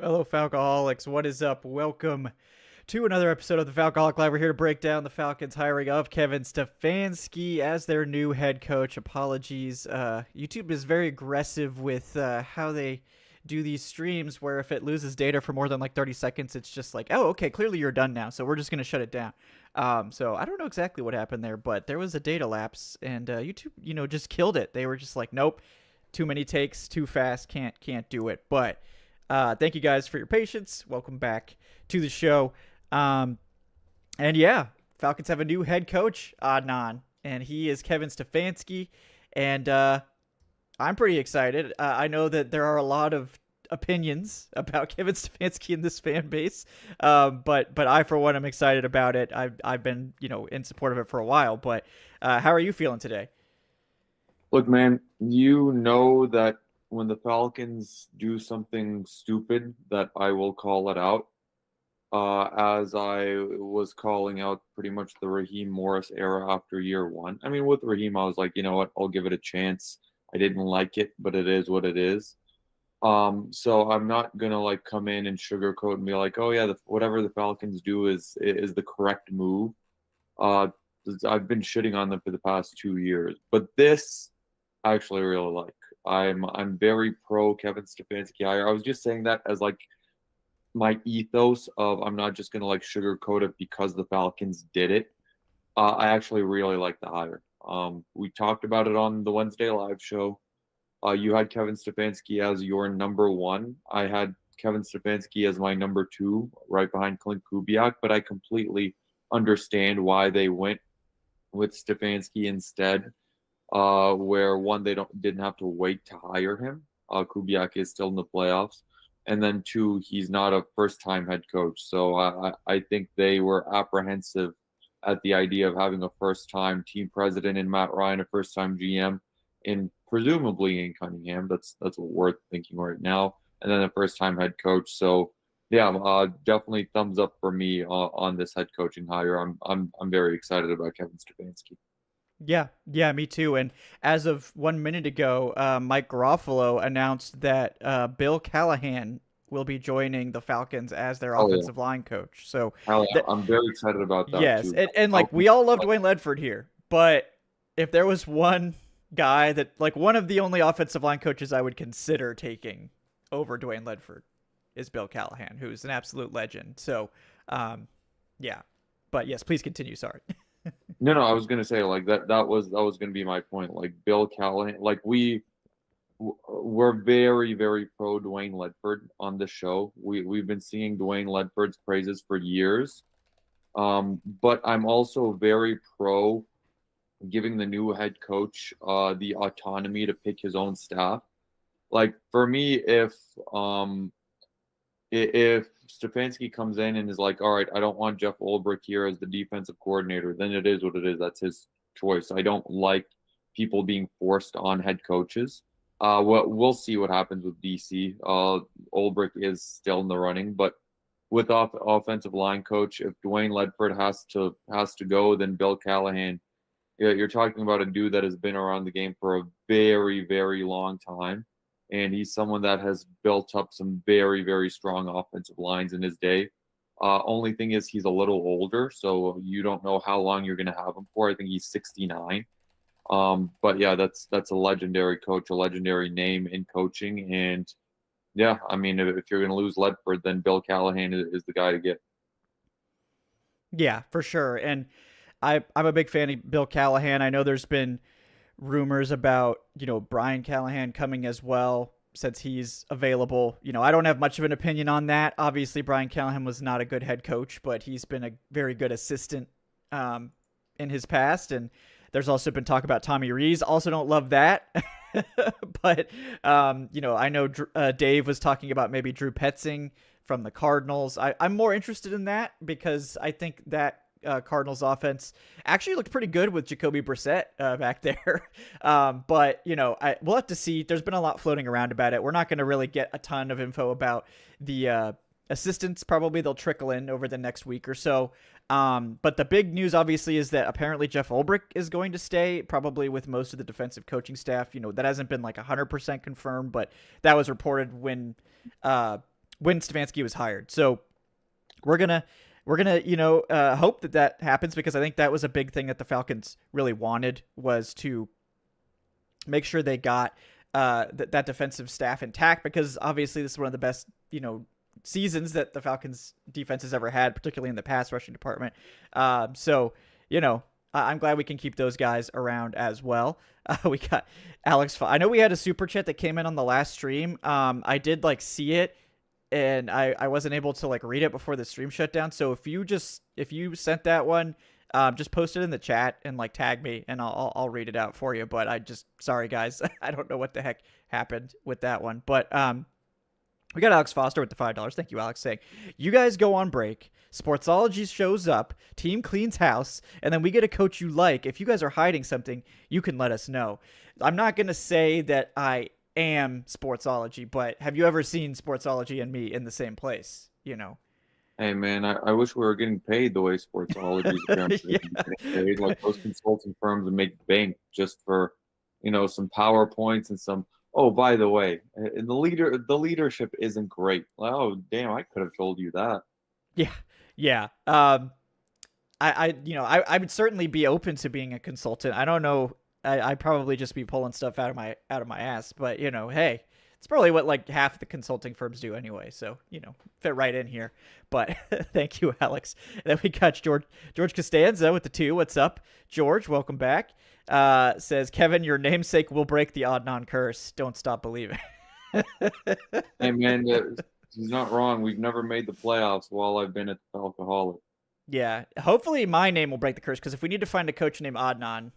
Fellow Falcoholics, what is up? Welcome to another episode of the Falcoholic Live. We're here to break down the Falcons' hiring of Kevin Stefanski as their new head coach. Apologies. YouTube is very aggressive with how they do these streams, where if it loses data for more than like 30 seconds, it's just like, oh, okay, clearly you're done now, so we're just going to shut it down. So I don't know exactly what happened there, but there was a data lapse, and YouTube, just killed it. They were just like, nope, too many takes, too fast, can't do it. But thank you guys for your patience. Welcome back to the show. Um, and yeah, Falcons have a new head coach, Adnan, and he is Kevin Stefanski. And I'm pretty excited. I know that there are a lot of opinions about Kevin Stefanski in this fan base, but I, for one, am excited about it. I've been in support of it for a while. But how are you feeling today? Look, man, you know that when the Falcons do something stupid, that I will call it out. As I was calling out pretty much the Raheem Morris era after year one. I mean, with Raheem, I was like, you know what, I'll give it a chance. I didn't like it, but it is what it is. So I'm not gonna like come in and sugarcoat and be like, oh yeah, whatever the Falcons do is the correct move. Uh, I've been shitting on them for the past 2 years, but this I actually really like. I'm very pro Kevin Stefanski hire. I was just saying that as like my ethos of I'm not just gonna like sugarcoat it because the Falcons did it. I actually really like the hire. We talked about it on the Wednesday live show. You had Kevin Stefanski as your number one. I had Kevin Stefanski as my number two, right behind Clint Kubiak. But I completely understand why they went with Stefanski instead. Where one they didn't have to wait to hire him. Kubiak is still in the playoffs, and then two, he's not a first-time head coach. So I think they were apprehensive at the idea of having a first-time team president in Matt Ryan, a first-time GM, in presumably in Cunningham. That's what we're thinking right now, and then a first-time head coach. So yeah, definitely thumbs up for me on this head coaching hire. I'm very excited about Kevin Stefanski. Yeah, me too. And as of 1 minute ago, Mike Garofalo announced that Bill Callahan will be joining the Falcons as their Hell yeah. offensive line coach. So, Hell yeah. that I'm very excited about that yes, too. and like we Falcons, all love like, Dwayne Ledford here, but if there was one guy that like one of the only offensive line coaches I would consider taking over Dwayne Ledford is Bill Callahan, who's an absolute legend. So, um, yeah, but yes, please continue. Sorry. no, I was gonna say like that was gonna be my point. Like Bill Callahan, like we're very very pro Dwayne Ledford on the show. We've been singing Dwayne Ledford's praises for years. But I'm also very pro giving the new head coach the autonomy to pick his own staff. Like for me, um if Stefanski comes in and is like, all right, I don't want Jeff Ulbrich here as the defensive coordinator, then it is what it is. That's his choice. I don't like people being forced on head coaches. We'll see what happens with DC. Ulbrich is still in the running, but with offensive line coach, if Dwayne Ledford has to go, then Bill Callahan. You're talking about a dude that has been around the game for a very very long time, and he's someone that has built up some very, very strong offensive lines in his day. Only thing is, he's a little older, so you don't know how long you're going to have him for. I think he's 69. But yeah, that's a legendary coach, a legendary name in coaching, and yeah, I mean, if you're going to lose Ledford, then Bill Callahan is the guy to get. Yeah, for sure. And I'm a big fan of Bill Callahan. I know there's been rumors about, Brian Callahan coming as well since he's available. I don't have much of an opinion on that. Obviously, Brian Callahan was not a good head coach, but he's been a very good assistant in his past. And there's also been talk about Tommy Rees. Also, don't love that. But, I know Dave was talking about maybe Drew Petzing from the Cardinals. I'm more interested in that because I think that Cardinals offense actually looked pretty good with Jacoby Brissett back there. But, we'll have to see. There's been a lot floating around about it. We're not going to really get a ton of info about the assistants. Probably they'll trickle in over the next week or so. But the big news, obviously, is that apparently Jeff Ulbrich is going to stay, probably with most of the defensive coaching staff. That hasn't been like 100% confirmed, but that was reported when Stefanski was hired. So we're gonna hope that happens, because I think that was a big thing that the Falcons really wanted, was to make sure they got that defensive staff intact, because obviously this is one of the best seasons that the Falcons defense has ever had, particularly in the pass rushing department. So I'm glad we can keep those guys around as well. We got Alex. I know we had a super chat that came in on the last stream. I did see it, and I wasn't able to read it before the stream shut down. So if you sent that one, just post it in the chat and tag me, and I'll read it out for you. But sorry guys, I don't know what the heck happened with that one. But we got Alex Foster with the $5. Thank you, Alex, saying, you guys go on break, Sportsology shows up, team cleans house, and then we get a coach you like. If you guys are hiding something, you can let us know. I'm not going to say that I am Sportsology, but have you ever seen Sportsology and me in the same place? Hey man, I wish we were getting paid the way Sportsology is getting paid. Those consulting firms would make bank just for, some PowerPoints and some. Oh, by the way, the leadership isn't great. Oh, damn! I could have told you that. Yeah. I would certainly be open to being a consultant. I don't know. I'd probably just be pulling stuff out of my ass. But hey, it's probably what half the consulting firms do anyway. So fit right in here. But thank you, Alex. And then we got George Costanza with the 2. What's up, George? Welcome back. Says, Kevin, your namesake will break the Adnan curse. Don't stop believing. Hey man, he's not wrong. We've never made the playoffs while I've been at the Falcoholic. Yeah, hopefully my name will break the curse, because if we need to find a coach named Adnan,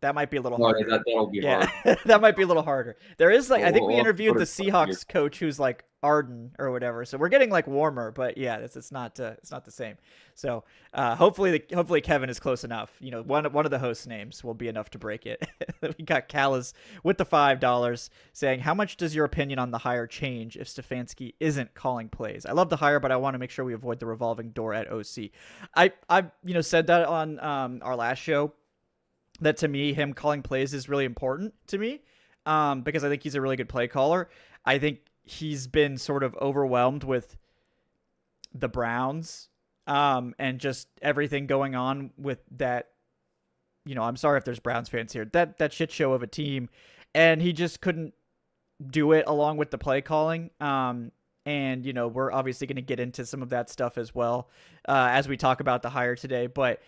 that might be a little harder. That'll be hard. That might be a little harder. There is I think we interviewed the Seahawks coach who's Arden or whatever, so we're getting warmer. But yeah, it's not the same. So hopefully Kevin is close enough. One of the host names will be enough to break it. We got Callas with the $5 saying, how much does your opinion on the hire change if Stefanski isn't calling plays? I love the hire, but I want to make sure we avoid the revolving door at OC. I said that on our last show, that to me, him calling plays is really important to me, because I think he's a really good play caller. I think he's been sort of overwhelmed with the Browns, and just everything going on with that. I'm sorry if there's Browns fans here. That shit show of a team, and he just couldn't do it along with the play calling. And we're obviously going to get into some of that stuff as well as we talk about the hire today, but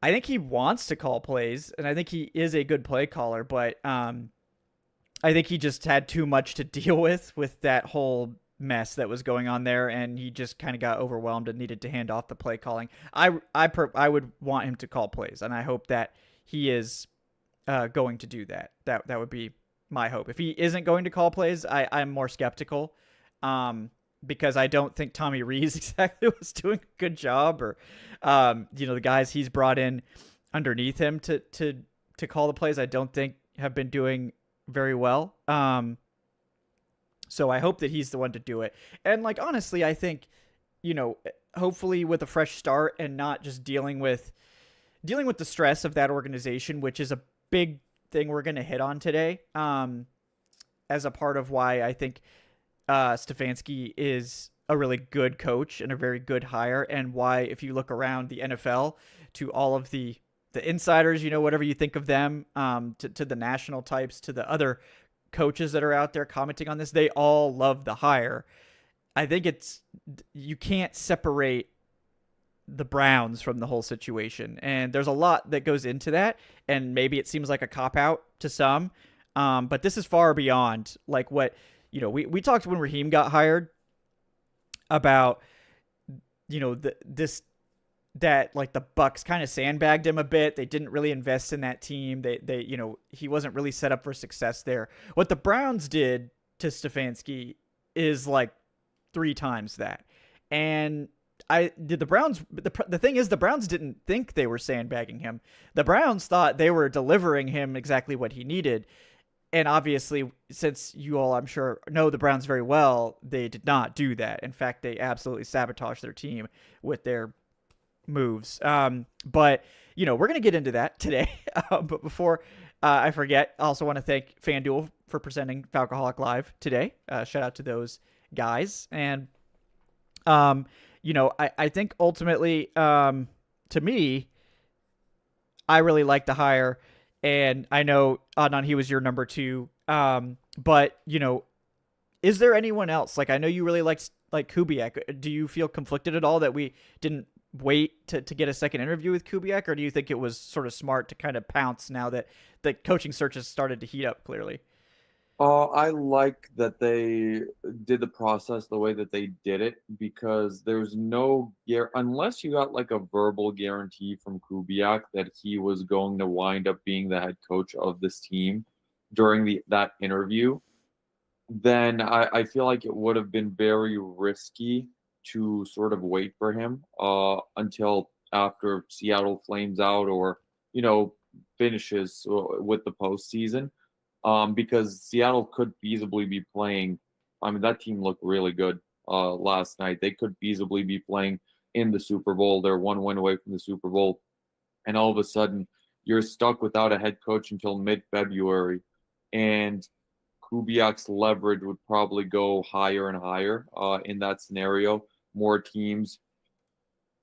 I think he wants to call plays, and I think he is a good play caller, but I think he just had too much to deal with that whole mess that was going on there, and he just kind of got overwhelmed and needed to hand off the play calling. I would want him to call plays, and I hope that he is going to do that. That would be my hope. If he isn't going to call plays, I'm more skeptical. Because I don't think Tommy Rees exactly was doing a good job, or, the guys he's brought in underneath him to call the plays, I don't think have been doing very well. So I hope that he's the one to do it. And honestly, I think, hopefully with a fresh start and not just dealing with the stress of that organization, which is a big thing we're going to hit on today, as a part of why I think Stefanski is a really good coach and a very good hire, and why, if you look around the NFL, to all of the insiders, whatever you think of them, to the national types, to the other coaches that are out there commenting on this, they all love the hire. I think you can't separate the Browns from the whole situation, and there's a lot that goes into that, and maybe it seems like a cop-out to some, but this is far beyond what. We talked when Raheem got hired about, the Bucks kind of sandbagged him a bit. They didn't really invest in that team. He wasn't really set up for success there. What the Browns did to Stefanski is 3 times that. And the thing is, the Browns didn't think they were sandbagging him. The Browns thought they were delivering him exactly what he needed. And obviously, since you all, I'm sure, know the Browns very well, they did not do that. In fact, they absolutely sabotaged their team with their moves. But, we're going to get into that today. But before I forget, I also want to thank FanDuel for presenting Falcoholic Live today. Shout out to those guys. And, I think ultimately, to me, I really like the hire. And I know, Adnan, he was your number two. But, is there anyone else? Like, I know you really like Kubiak. Do you feel conflicted at all that we didn't wait to get a second interview with Kubiak, or do you think it was sort of smart to kind of pounce now that the coaching search has started to heat up clearly? I like that they did the process the way that they did it because there's no unless you got like a verbal guarantee from Kubiak that he was going to wind up being the head coach of this team during that interview, then I feel like it would have been very risky to sort of wait for him until after Seattle flames out or, you know, finishes with the postseason. Because Seattle could feasibly be playing. I mean, that team looked really good last night. They could feasibly be playing in the Super Bowl. They're one win away from the Super Bowl. And all of a sudden, you're stuck without a head coach until mid-February. And Kubiak's leverage would probably go higher and higher in that scenario. More teams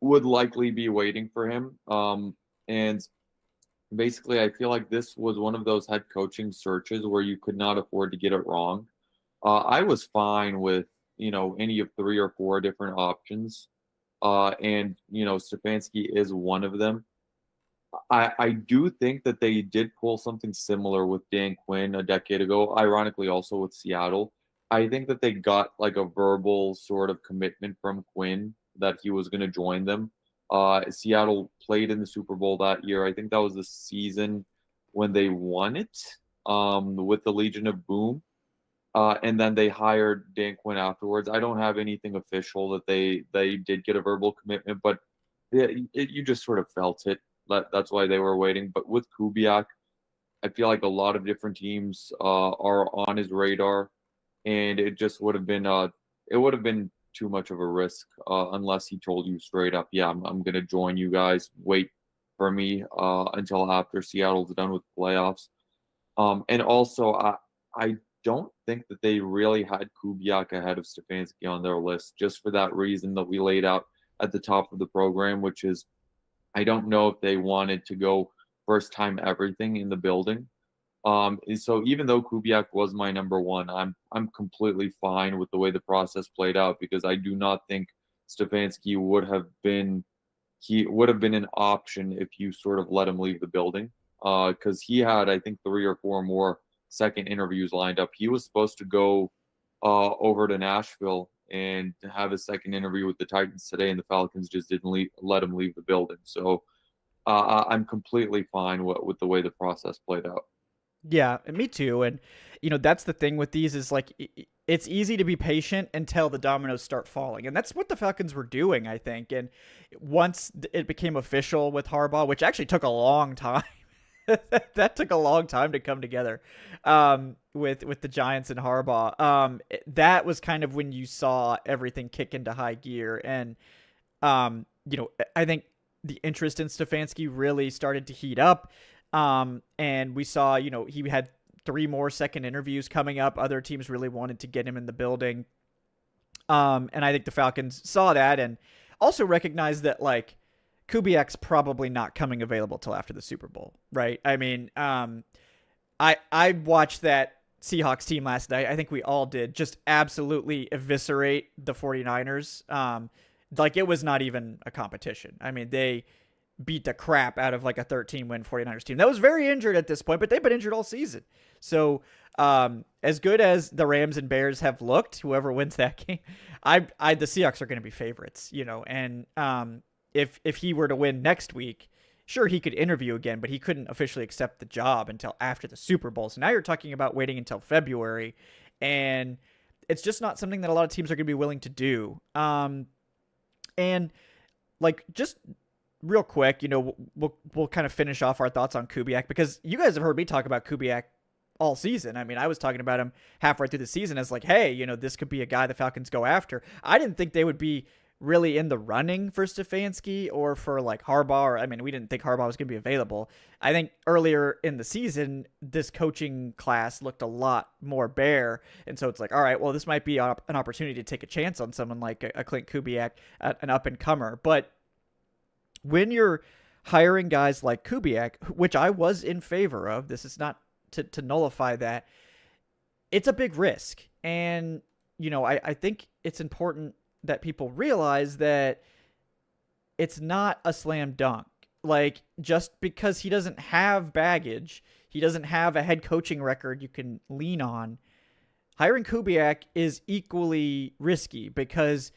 would likely be waiting for him. And basically, I feel like this was one of those head coaching searches where you could not afford to get it wrong. I was fine with, any of 3 or 4 different options. And, Stefanski is one of them. I do think that they did pull something similar with Dan Quinn a decade ago, ironically also with Seattle. I think that they got like a verbal sort of commitment from Quinn that he was going to join them. Seattle played in the Super Bowl that year. I think that was the season when they won it with the Legion of Boom. And then they hired Dan Quinn afterwards. I don't have anything official that they did get a verbal commitment, but you just sort of felt it. That's why they were waiting. But with Kubiak, I feel like a lot of different teams are on his radar, and it just would have been too much of a risk unless he told you straight up, yeah, I'm going to join you guys. Wait for me until after Seattle's done with playoffs. And also, I don't think that they really had Kubiak ahead of Stefanski on their list, just for that reason that we laid out at the top of the program, which is I don't know if they wanted to go first time everything in the building. So even though Kubiak was my number one, I'm completely fine with the way the process played out because I do not think Stefanski would have been an option if you sort of let him leave the building. Because he had I think 3 or 4 more second interviews lined up. He was supposed to go over to Nashville and have a second interview with the Titans today, and the Falcons just didn't let him leave the building. So I'm completely fine with the way the process played out. Yeah, me too. And that's the thing with these is like it's easy to be patient until the dominoes start falling, and that's what the Falcons were doing, I think. And once it became official with Harbaugh, which actually took a long time. That took a long time to come together with the Giants and Harbaugh. That was kind of when you saw everything kick into high gear. And, I think the interest in Stefanski really started to heat up. And we saw, he had 3 more second interviews coming up. Other teams really wanted to get him in the building. And I think the Falcons saw that and also recognized that, like, Kubiak's probably not coming available till after the Super Bowl, right? I mean, I watched that Seahawks team last night. I think we all did, just absolutely eviscerate the 49ers. Like it was not even a competition. I mean, they beat the crap out of like a 13-win 49ers team that was very injured at this point, but they've been injured all season. So as good as the Rams and Bears have looked, whoever wins that game, the Seahawks are going to be favorites, and if he were to win next week, sure, he could interview again, but he couldn't officially accept the job until after the Super Bowl. So now you're talking about waiting until February, and it's just not something that a lot of teams are going to be willing to do. And like just real quick, we'll kind of finish off our thoughts on Kubiak because you guys have heard me talk about Kubiak all season. I mean, I was talking about him halfway through the season as like, hey, this could be a guy the Falcons go after. I didn't think they would be really in the running for Stefanski or for like Harbaugh. Or, I mean, we didn't think Harbaugh was going to be available. I think earlier in the season, this coaching class looked a lot more bare. And so it's like, all right, well, this might be an opportunity to take a chance on someone like a Clint Kubiak, an up and comer. But when you're hiring guys like Kubiak, which I was in favor of, this is not to nullify that, it's a big risk. And, I think it's important that people realize that it's not a slam dunk. Like, just because he doesn't have baggage, he doesn't have a head coaching record you can lean on, hiring Kubiak is equally risky because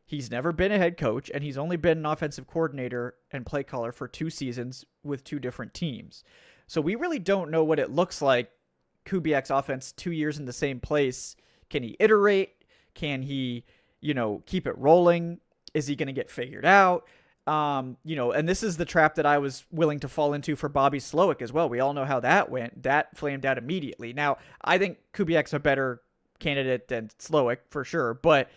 he's never been a head coach and he's only been an offensive coordinator and play caller for 2 seasons with 2 different teams. So we really don't know what it looks like, Kubiak's offense 2 years in the same place. Can he iterate? Can he, keep it rolling? Is he going to get figured out? And this is the trap that I was willing to fall into for Bobby Slowick as well. We all know how that went. That flamed out immediately. Now, I think Kubiak's a better candidate than Slowick for sure, but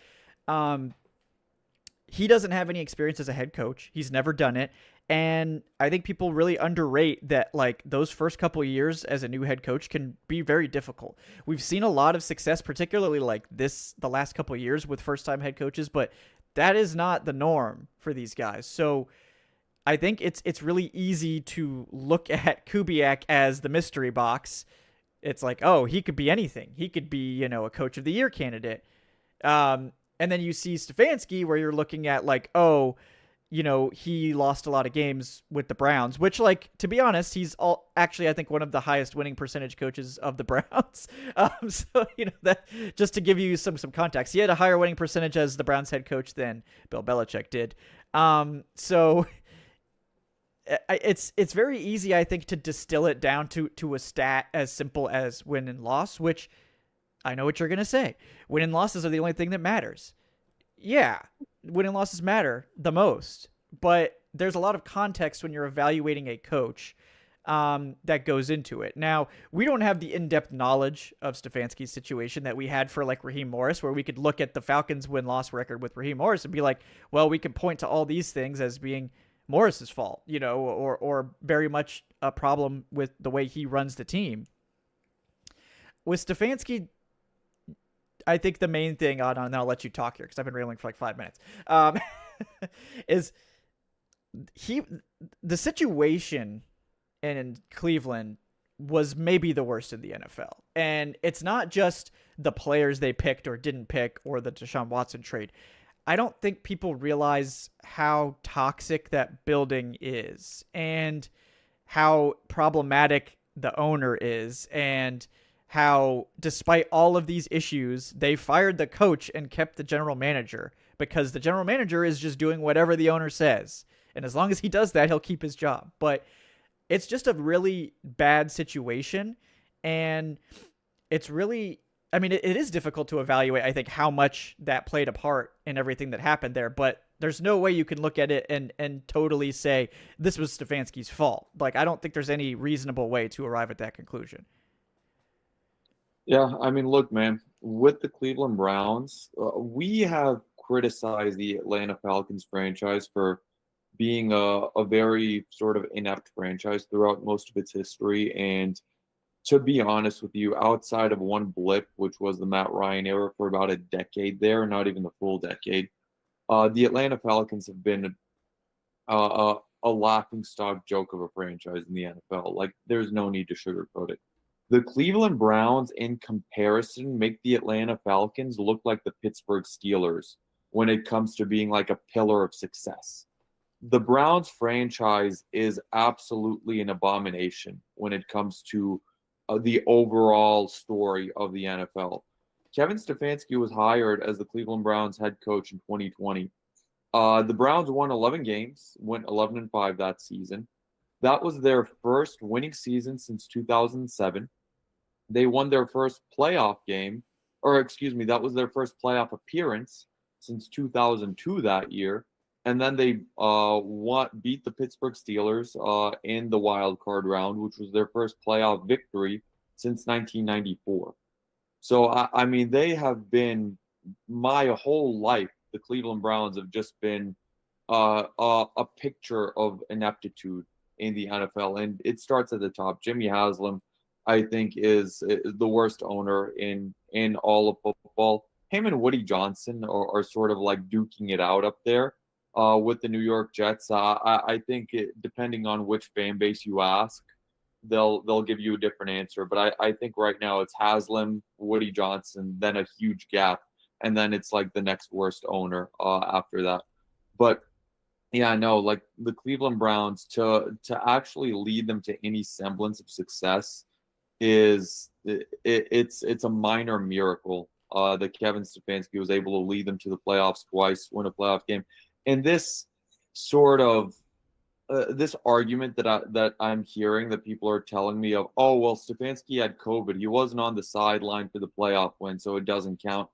he doesn't have any experience as a head coach. He's never done it. And I think people really underrate that, like, those first couple of years as a new head coach can be very difficult. We've seen a lot of success, particularly like the last couple of years with first-time head coaches, but that is not the norm for these guys. So I think it's really easy to look at Kubiak as the mystery box. It's like, oh, he could be anything. He could be, a coach of the year candidate. And then you see Stefanski where you're looking at like, oh, he lost a lot of games with the Browns, which, like, to be honest, he's actually, I think, one of the highest winning percentage coaches of the Browns. So, that just to give you some context, he had a higher winning percentage as the Browns head coach than Bill Belichick did. So it's very easy, I think, to distill it down to a stat as simple as win and loss, which I know what you're going to say. Win and losses are the only thing that matters. Yeah, win and losses matter the most, but there's a lot of context when you're evaluating a coach that goes into it. Now, we don't have the in-depth knowledge of Stefanski's situation that we had for like Raheem Morris, where we could look at the Falcons win-loss record with Raheem Morris and be like, well, we can point to all these things as being Morris's fault, or very much a problem with the way he runs the team. With Stefanski, I think the main thing, and I'll let you talk here because I've been railing for like 5 minutes, is the situation in Cleveland was maybe the worst in the NFL. And it's not just the players they picked or didn't pick or the Deshaun Watson trade. I don't think people realize how toxic that building is and how problematic the owner is, and how despite all of these issues, they fired the coach and kept the general manager because the general manager is just doing whatever the owner says. And as long as he does that, he'll keep his job. But it's just a really bad situation. And it's really, it is difficult to evaluate, I think, how much that played a part in everything that happened there. But there's no way you can look at it and totally say this was Stefanski's fault. Like, I don't think there's any reasonable way to arrive at that conclusion. Yeah, look, man, with the Cleveland Browns, we have criticized the Atlanta Falcons franchise for being a very sort of inept franchise throughout most of its history. And to be honest with you, outside of one blip, which was the Matt Ryan era for about a decade there, not even the full decade, the Atlanta Falcons have been a laughingstock joke of a franchise in the NFL. Like, there's no need to sugarcoat it. The Cleveland Browns, in comparison, make the Atlanta Falcons look like the Pittsburgh Steelers when it comes to being like a pillar of success. The Browns franchise is absolutely an abomination when it comes to the overall story of the NFL. Kevin Stefanski was hired as the Cleveland Browns head coach in 2020. The Browns won 11 games, went 11-5 that season. That was their first winning season since 2007. They won their first playoff game, that was their first playoff appearance since 2002 that year. And then they beat the Pittsburgh Steelers in the wild card round, which was their first playoff victory since 1994. So, they have been my whole life the Cleveland Browns have just been a picture of ineptitude in the NFL, and it starts at the top. Jimmy Haslam, I think, is the worst owner in all of football. Him and Woody Johnson are sort of like duking it out up there with the New York Jets. I think depending on which fan base you ask, they'll give you a different answer. But I think right now it's Haslam, Woody Johnson, then a huge gap, and then it's like the next worst owner after that. But yeah, no, like the Cleveland Browns to actually lead them to any semblance of success is it's a minor miracle that Kevin Stefanski was able to lead them to the playoffs twice, win a playoff game, and this sort of this argument that I'm hearing that people are telling me of, oh well, Stefanski had COVID, he wasn't on the sideline for the playoff win, so it doesn't count,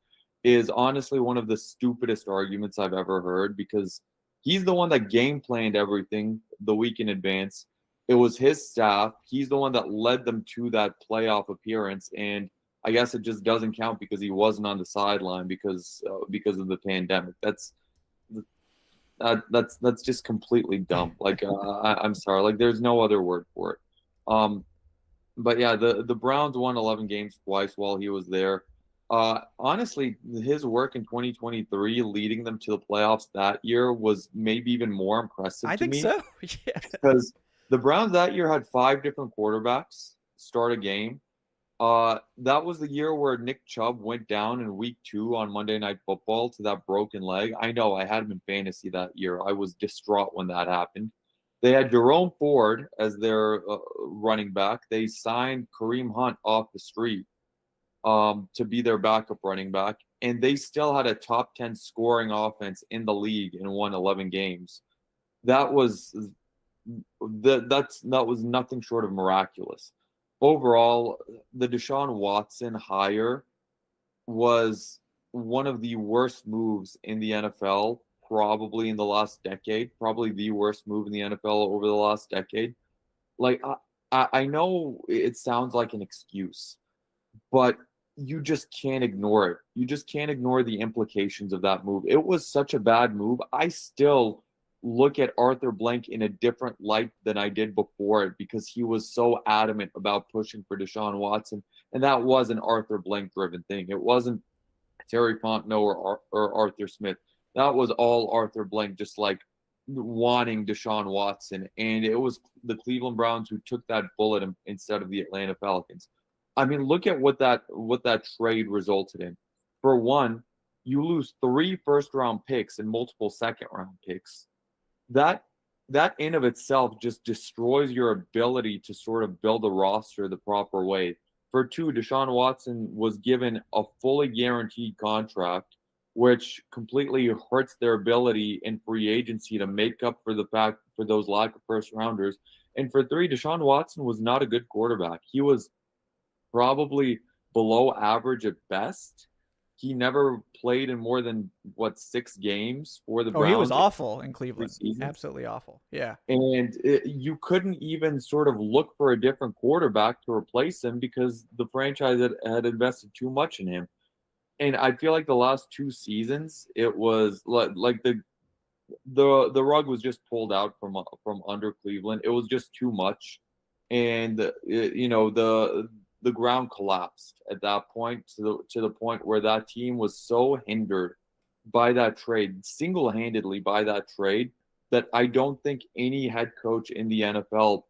is honestly one of the stupidest arguments I've ever heard, because he's the one that game planned everything the week in advance. It was his staff. He's the one that led them to that playoff appearance, and I guess it just doesn't count because he wasn't on the sideline because of the pandemic. That's just completely dumb. Like I'm sorry, like there's no other word for it. But yeah, the Browns won 11 games twice while he was there. Honestly, his work in 2023 leading them to the playoffs that year was maybe even more impressive I to think me. so. Yeah. Because the Browns that year had 5 different quarterbacks start a game. That was the year where Nick Chubb went down in week 2 on Monday Night Football to that broken leg. I know, I had him in fantasy that year. I was distraught when that happened. They had Jerome Ford as their running back. They signed Kareem Hunt off the street to be their backup running back, and they still had a top 10 scoring offense in the league and won 11 games. That was nothing short of miraculous. Overall, the Deshaun Watson hire was one of the worst moves in the NFL, probably in the last decade, probably the worst move in the NFL over the last decade. Like, I know it sounds like an excuse, but you just can't ignore it. You just can't ignore the implications of that move. It was such a bad move. I still look at Arthur Blank in a different light than I did before it, because he was so adamant about pushing for Deshaun Watson. And that was an Arthur Blank driven thing. It wasn't Terry Fontenot or Arthur Smith. That was all Arthur Blank, just like wanting Deshaun Watson. And it was the Cleveland Browns who took that bullet instead of the Atlanta Falcons. I mean, look at what that trade resulted in. For one, you lose 3 first-round picks and multiple second-round picks. That in of itself just destroys your ability to sort of build a roster the proper way. For 2, Deshaun Watson was given a fully guaranteed contract, which completely hurts their ability in free agency to make up for the fact for those lack of first-rounders. And for 3, Deshaun Watson was not a good quarterback. He was probably below average at best. He never played in more than 6 games for the Browns. He was awful in Cleveland. Absolutely awful. Yeah. And you couldn't even sort of look for a different quarterback to replace him because the franchise had invested too much in him. And I feel like the last 2 seasons, it was like the rug was just pulled out from under Cleveland. It was just too much, and the ground collapsed at that point to the point where that team was so hindered by that trade, single-handedly by that trade, that I don't think any head coach in the NFL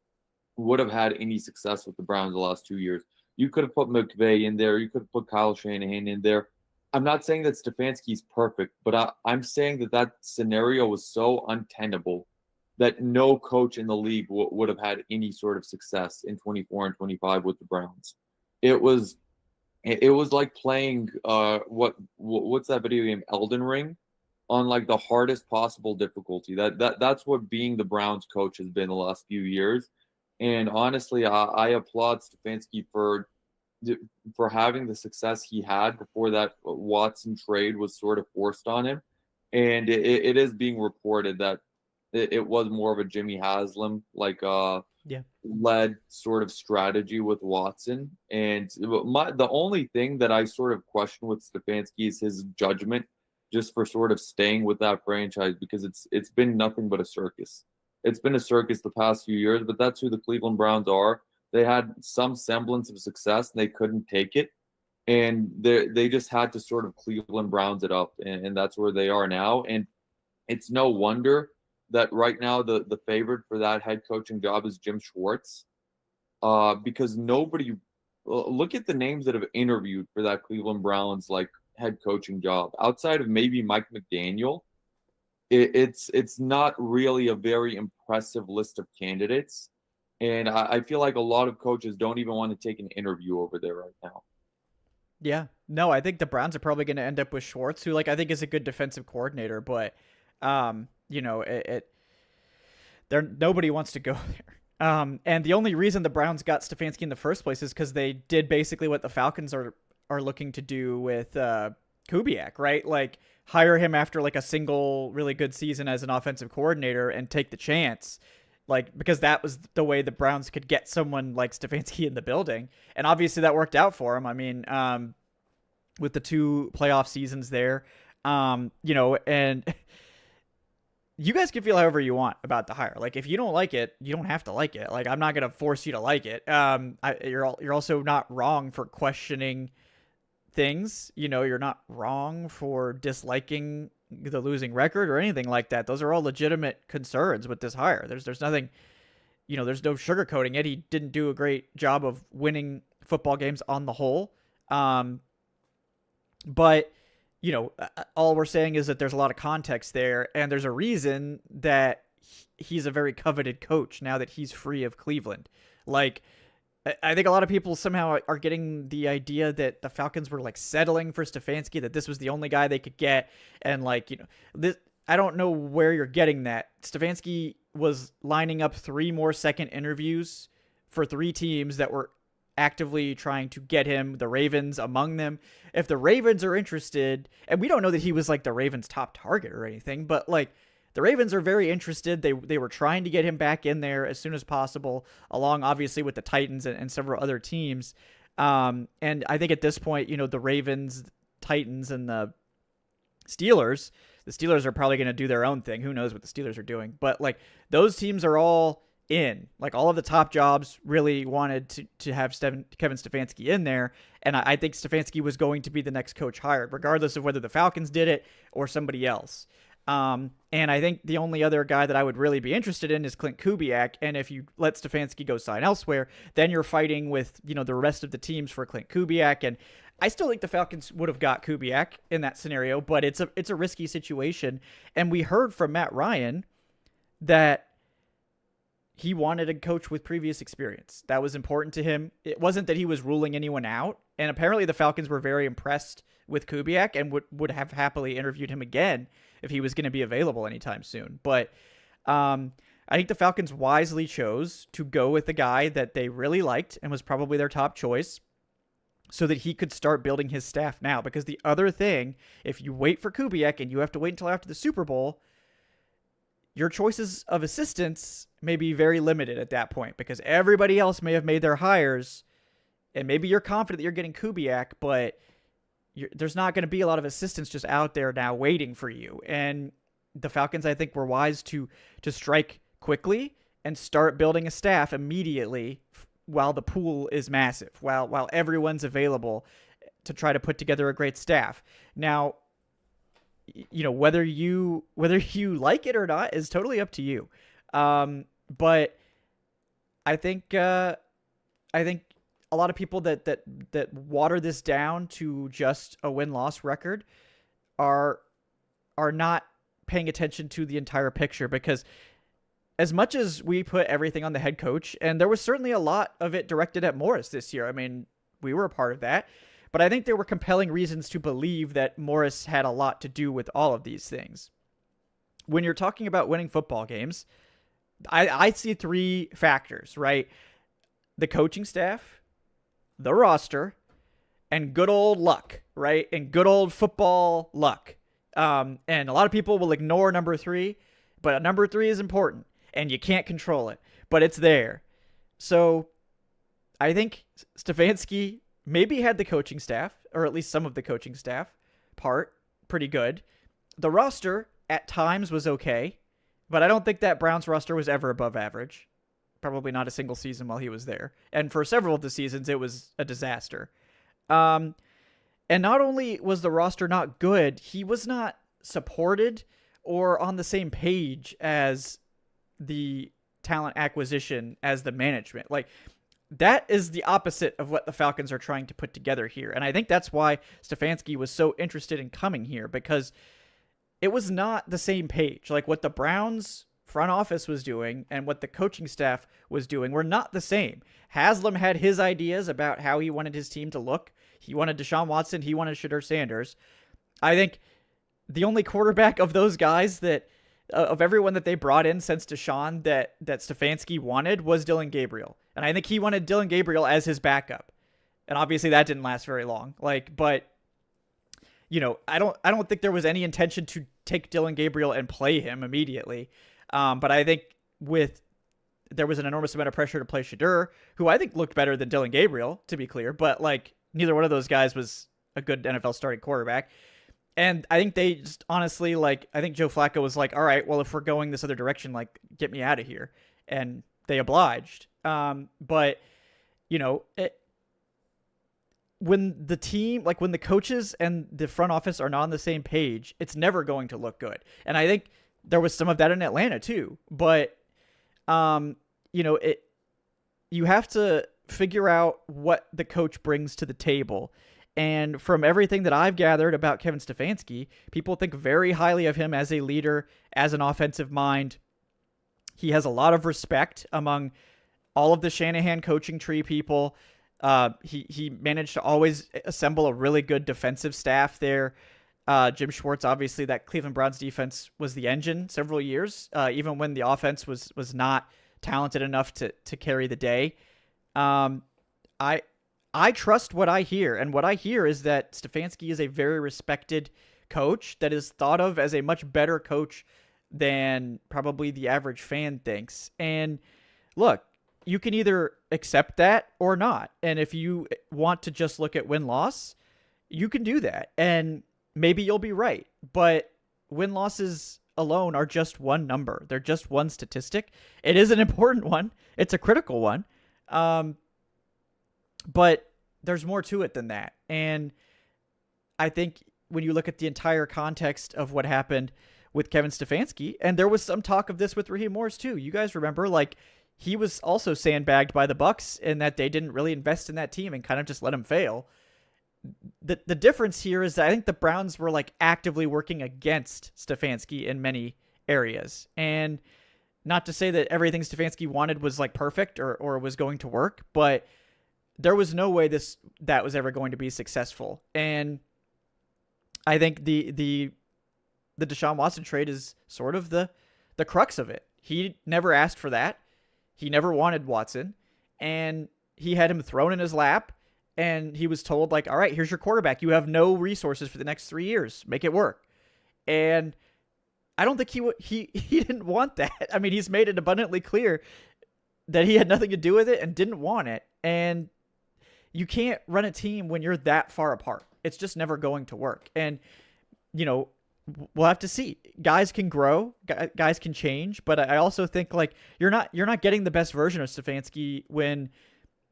would have had any success with the Browns the last 2 years. You could have put McVay in there. You could have put Kyle Shanahan in there. I'm not saying that Stefanski's perfect, but I'm saying that scenario was so untenable that no coach in the league would have had any sort of success in 24 and 25 with the Browns. It was like playing what's that video game, Elden Ring, on like the hardest possible difficulty. That's what being the Browns coach has been the last few years. And honestly, I applaud Stefanski for having the success he had before that Watson trade was sort of forced on him. And it is being reported that it was more of a Jimmy Haslam led sort of strategy with Watson. And the only thing that I sort of question with Stefanski is his judgment just for sort of staying with that franchise because it's been nothing but a circus. It's been a circus the past few years, but that's who the Cleveland Browns are. They had some semblance of success and they couldn't take it. And they just had to sort of Cleveland Browns it up, and that's where they are now. And it's no wonder that right now the favorite for that head coaching job is Jim Schwartz, because nobody look at the names that have interviewed for that Cleveland Browns like head coaching job outside of maybe Mike McDaniel. It's not really a very impressive list of candidates, and I feel like a lot of coaches don't even want to take an interview over there right now. Yeah. No, I think the Browns are probably going to end up with Schwartz, who like I think is a good defensive coordinator, but you know, it there nobody wants to go there. And the only reason the Browns got Stefanski in the first place is because they did basically what the Falcons are looking to do with Kubiak, right? Like hire him after like a single really good season as an offensive coordinator and take the chance. Like, because that was the way the Browns could get someone like Stefanski in the building. And obviously that worked out for him. I mean, with the 2 playoff seasons there, you know, and you guys can feel however you want about the hire. Like, if you don't like it, you don't have to like it. Like, I'm not going to force you to like it. You're also not wrong for questioning things. You know, you're not wrong for disliking the losing record or anything like that. Those are all legitimate concerns with this hire. There's nothing, you know, there's no sugarcoating it. He didn't do a great job of winning football games on the whole. But, you know, all we're saying is that there's a lot of context there, and there's a reason that he's a very coveted coach now that he's free of Cleveland. Like, I think a lot of people somehow are getting the idea that the Falcons were like settling for Stefanski, that this was the only guy they could get. And like, you know, this, I don't know where you're getting that. Stefanski was lining up 3 more second interviews for 3 teams that were actively trying to get him, the Ravens among them. If the Ravens are interested, and we don't know that he was like the Ravens' top target or anything, but like, the Ravens are very interested. They were trying to get him back in there as soon as possible, along obviously with the Titans and several other teams. And I think at this point, you know, the Ravens, Titans, and the Steelers are probably going to do their own thing. Who knows what the Steelers are doing? But like those teams are all in. Like all of the top jobs really wanted to have Kevin Stefanski in there. And I think Stefanski was going to be the next coach hired, regardless of whether the Falcons did it or somebody else. And I think the only other guy that I would really be interested in is Clint Kubiak. And if you let Stefanski go sign elsewhere, then you're fighting with, you know, the rest of the teams for Clint Kubiak. And I still think the Falcons would have got Kubiak in that scenario, but it's a risky situation. And we heard from Matt Ryan that he wanted a coach with previous experience. That was important to him. It wasn't that he was ruling anyone out. And apparently the Falcons were very impressed with Kubiak and would have happily interviewed him again if he was going to be available anytime soon. But I think the Falcons wisely chose to go with the guy that they really liked and was probably their top choice so that he could start building his staff now. Because the other thing, if you wait for Kubiak and you have to wait until after the Super Bowl, your choices of assistants may be very limited at that point because everybody else may have made their hires, and maybe you're confident that you're getting Kubiak, but there's not going to be a lot of assistants just out there now waiting for you. And the Falcons, I think, were wise to strike quickly and start building a staff immediately while the pool is massive, while everyone's available to try to put together a great staff. Now, you know, whether you like it or not is totally up to you. But I think a lot of people that water this down to just a win-loss record are not paying attention to the entire picture, because as much as we put everything on the head coach, and there was certainly a lot of it directed at Morris this year. I mean, we were a part of that, but I think there were compelling reasons to believe that Morris had a lot to do with all of these things. When you're talking about winning football games, I see 3 factors, right? The coaching staff, the roster, and good old luck, right? And good old football luck. And a lot of people will ignore number 3, but number 3 is important, and you can't control it, but it's there. So I think Stefanski maybe had the coaching staff, or at least some of the coaching staff part, pretty good. the roster at times was okay, but I don't think that Browns roster was ever above average. Probably not a single season while he was there. And for several of the seasons, it was a disaster. And not only was the roster not good, he was not supported or on the same page as the talent acquisition as the management. Like, that is the opposite of what the Falcons are trying to put together here. And I think that's why Stefanski was so interested in coming here, because it was not the same page. Like, what the Browns front office was doing and what the coaching staff was doing were not the same. Haslam had his ideas about how he wanted his team to look. He wanted Deshaun Watson. He wanted Shedeur Sanders. I think the only quarterback of those guys that, of everyone that they brought in since Deshaun that Stefanski wanted was Dylan Gabriel. And I think he wanted Dylan Gabriel as his backup. And obviously that didn't last very long. But I don't think there was any intention to take Dylan Gabriel and play him immediately. But I think there was an enormous amount of pressure to play Shedeur, who I think looked better than Dylan Gabriel, to be clear. But neither one of those guys was a good NFL starting quarterback. And I think they just honestly, I think Joe Flacco was like, all right, well, if we're going this other direction, get me out of here. And they obliged. But when the team, when the coaches and the front office are not on the same page, it's never going to look good. And I think there was some of that in Atlanta too. But, you have to figure out what the coach brings to the table. And from everything that I've gathered about Kevin Stefanski, people think very highly of him as a leader, as an offensive mind. He has a lot of respect among all of the Shanahan coaching tree people. He managed to always assemble a really good defensive staff there. Jim Schwartz, obviously, that Cleveland Browns defense was the engine several years, even when the offense was not talented enough to carry the day. I trust what I hear, and what I hear is that Stefanski is a very respected coach that is thought of as a much better coach than probably the average fan thinks. And look, you can either accept that or not. And if you want to just look at win-loss, you can do that. And maybe you'll be right. But win-losses alone are just one number. They're just one statistic. It is an important one. It's a critical one. But there's more to it than that. And I think when you look at the entire context of what happened with Kevin Stefanski, and there was some talk of this with Raheem Morris too. You guys remember, he was also sandbagged by the Bucs in that they didn't really invest in that team and kind of just let him fail. The difference here is that I think the Browns were actively working against Stefanski in many areas. And not to say that everything Stefanski wanted was perfect or was going to work, but there was no way that was ever going to be successful. And I think the Deshaun Watson trade is sort of the crux of it. He never asked for that. He never wanted Watson, and he had him thrown in his lap, and he was told all right, here's your quarterback. You have no resources for the next 3 years. Make it work. And I don't think he didn't want that. I mean, he's made it abundantly clear that he had nothing to do with it and didn't want it. And you can't run a team when you're that far apart. It's just never going to work. And, we'll have to see. Guys can grow, guys can change, but I also think you're not getting the best version of Stefanski when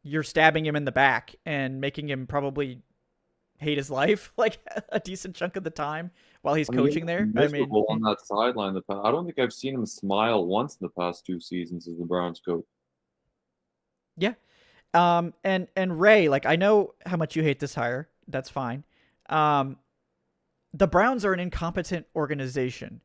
you're stabbing him in the back and making him probably hate his life a decent chunk of the time while he's coaching there. On that sideline, I don't think I've seen him smile once in the past 2 seasons as the Browns coach. Yeah. And Ray, I know how much you hate this hire. That's fine. The Browns are an incompetent organization.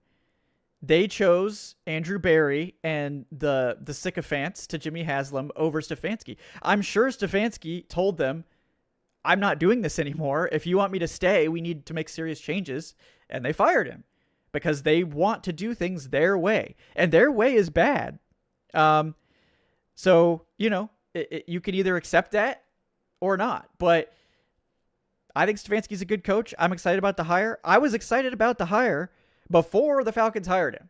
They chose Andrew Berry and the sycophants to Jimmy Haslam over Stefanski. I'm sure Stefanski told them, I'm not doing this anymore. If you want me to stay, we need to make serious changes. And they fired him because they want to do things their way. And their way is bad. So, you can either accept that or not. But I think Stefanski's a good coach. I'm excited about the hire. I was excited about the hire before the Falcons hired him.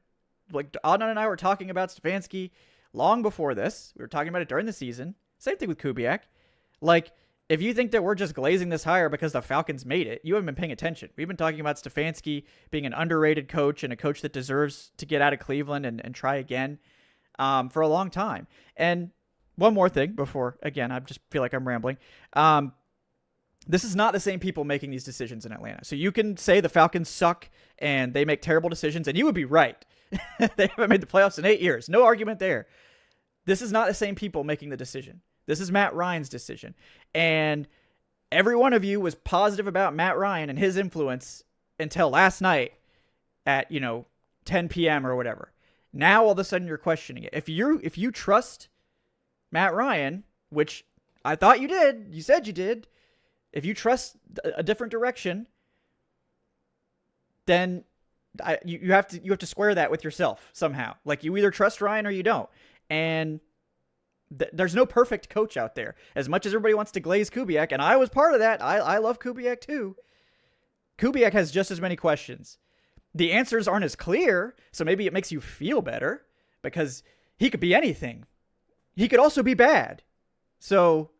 Adnan and I were talking about Stefanski long before this. We were talking about it during the season. Same thing with Kubiak. if you think that we're just glazing this hire because the Falcons made it, you haven't been paying attention. We've been talking about Stefanski being an underrated coach and a coach that deserves to get out of Cleveland and try again for a long time. And one more thing before, again, I just feel like I'm rambling. This is not the same people making these decisions in Atlanta. So you can say the Falcons suck and they make terrible decisions, and you would be right. They haven't made the playoffs in 8 years. No argument there. This is not the same people making the decision. This is Matt Ryan's decision. And every one of you was positive about Matt Ryan and his influence until last night at, 10 p.m. or whatever. Now all of a sudden you're questioning it. If you trust Matt Ryan, which I thought you did, you said you did, if you trust a different direction, then you have to square that with yourself somehow. Like, you either trust Ryan or you don't. And there's no perfect coach out there. As much as everybody wants to glaze Kubiak, and I was part of that, I love Kubiak too. Kubiak has just as many questions. The answers aren't as clear, so maybe it makes you feel better because he could be anything. He could also be bad. So,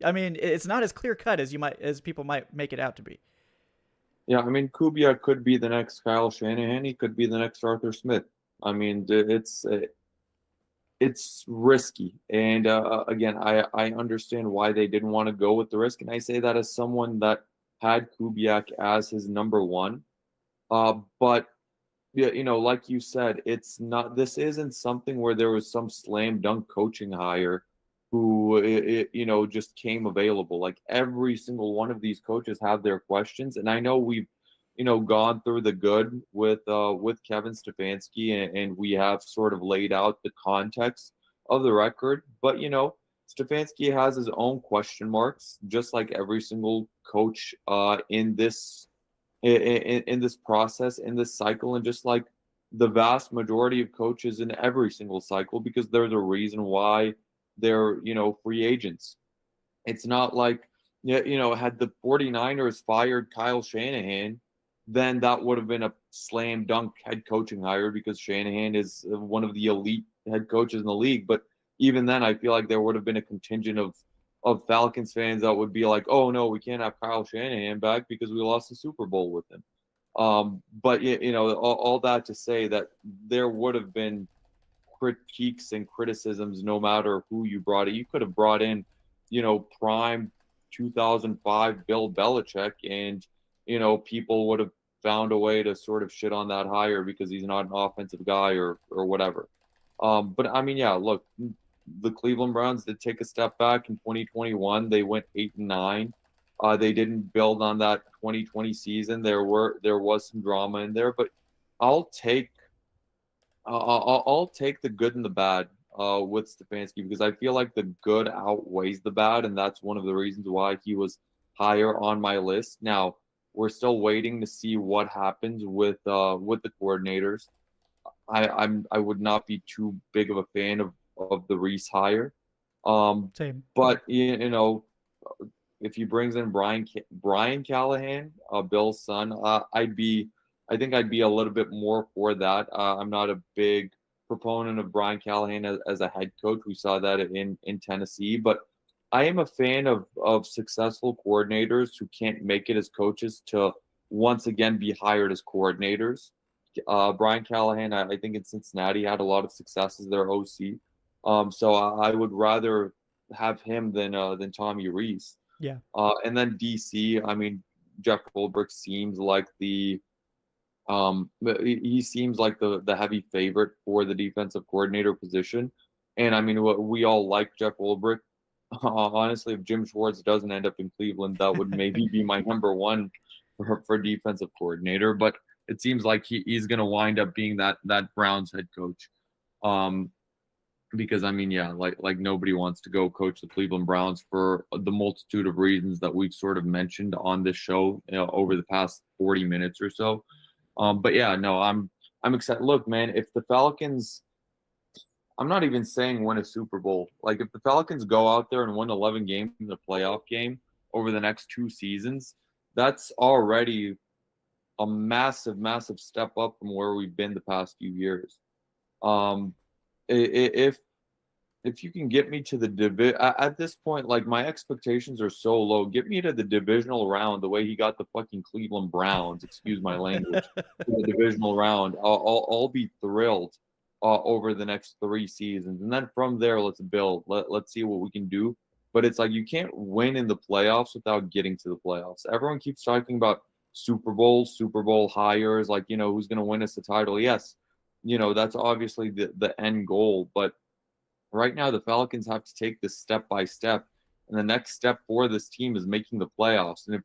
I mean, it's not as clear cut as people might make it out to be. Yeah, I mean, Kubiak could be the next Kyle Shanahan. He could be the next Arthur Smith. I mean, it's risky. And again, I understand why they didn't want to go with the risk. And I say that as someone that had Kubiak as his number one. But, yeah, like you said, this isn't something where there was some slam dunk coaching hire who, just came available. Like, every single one of these coaches have their questions. And I know we've, gone through the good with Kevin Stefanski, and we have sort of laid out the context of the record. But, Stefanski has his own question marks, just like every single coach in this process, in this cycle, and just like the vast majority of coaches in every single cycle, because there's a reason why they're, free agents. It's not like, had the 49ers fired Kyle Shanahan, then that would have been a slam dunk head coaching hire because Shanahan is one of the elite head coaches in the league. But even then, I feel like there would have been a contingent of Falcons fans that would be like, oh, no, we can't have Kyle Shanahan back because we lost the Super Bowl with him. But, all that to say that there would have been critiques and criticisms no matter who you brought in. You could have brought in, prime 2005 Bill Belichick, and, people would have found a way to sort of shit on that hire because he's not an offensive guy or whatever. But I mean, yeah, look, the Cleveland Browns did take a step back in 2021. They went 8-9. They didn't build on that 2020 season. There was some drama in there, but I'll take the good and the bad with Stefanski, because I feel like the good outweighs the bad, and that's one of the reasons why he was higher on my list. Now, we're still waiting to see what happens with the coordinators. I would not be too big of a fan of the Reese hire. Same. But if he brings in Brian Callahan, Bill's son, I think I'd be a little bit more for that. I'm not a big proponent of Brian Callahan as a head coach. We saw that in Tennessee, but I am a fan of successful coordinators who can't make it as coaches to once again be hired as coordinators. Brian Callahan, I think in Cincinnati, had a lot of success as their OC. So I would rather have him than Tommy Reese. Yeah. And then DC, I mean, Jeff Goldberg seems like he seems like the heavy favorite for the defensive coordinator position. And I mean, we all like Jeff Goldberg. Honestly, if Jim Schwartz doesn't end up in Cleveland, that would maybe be my number one for defensive coordinator. But it seems like he's going to wind up being that Browns head coach. Because I mean, yeah, like nobody wants to go coach the Cleveland Browns for the multitude of reasons that we've sort of mentioned on this show, over the past 40 minutes or so. But yeah, no, I'm excited. Look, man, if the Falcons, I'm not even saying win a Super Bowl. Like, if the Falcons go out there and win 11 games in the playoff game over the next 2 seasons, that's already a massive, massive step up from where we've been the past few years. If if you can get me to the at this point, like my expectations are so low. Get me to the divisional round the way he got the fucking Cleveland Browns. Excuse my language. To the divisional round, I'll be thrilled over the next 3 seasons, and then from there, let's build. Let's see what we can do. But it's like you can't win in the playoffs without getting to the playoffs. Everyone keeps talking about Super Bowl hires, like who's going to win us the title. Yes, that's obviously the end goal, but right now the Falcons have to take this step by step, and the next step for this team is making the playoffs. And if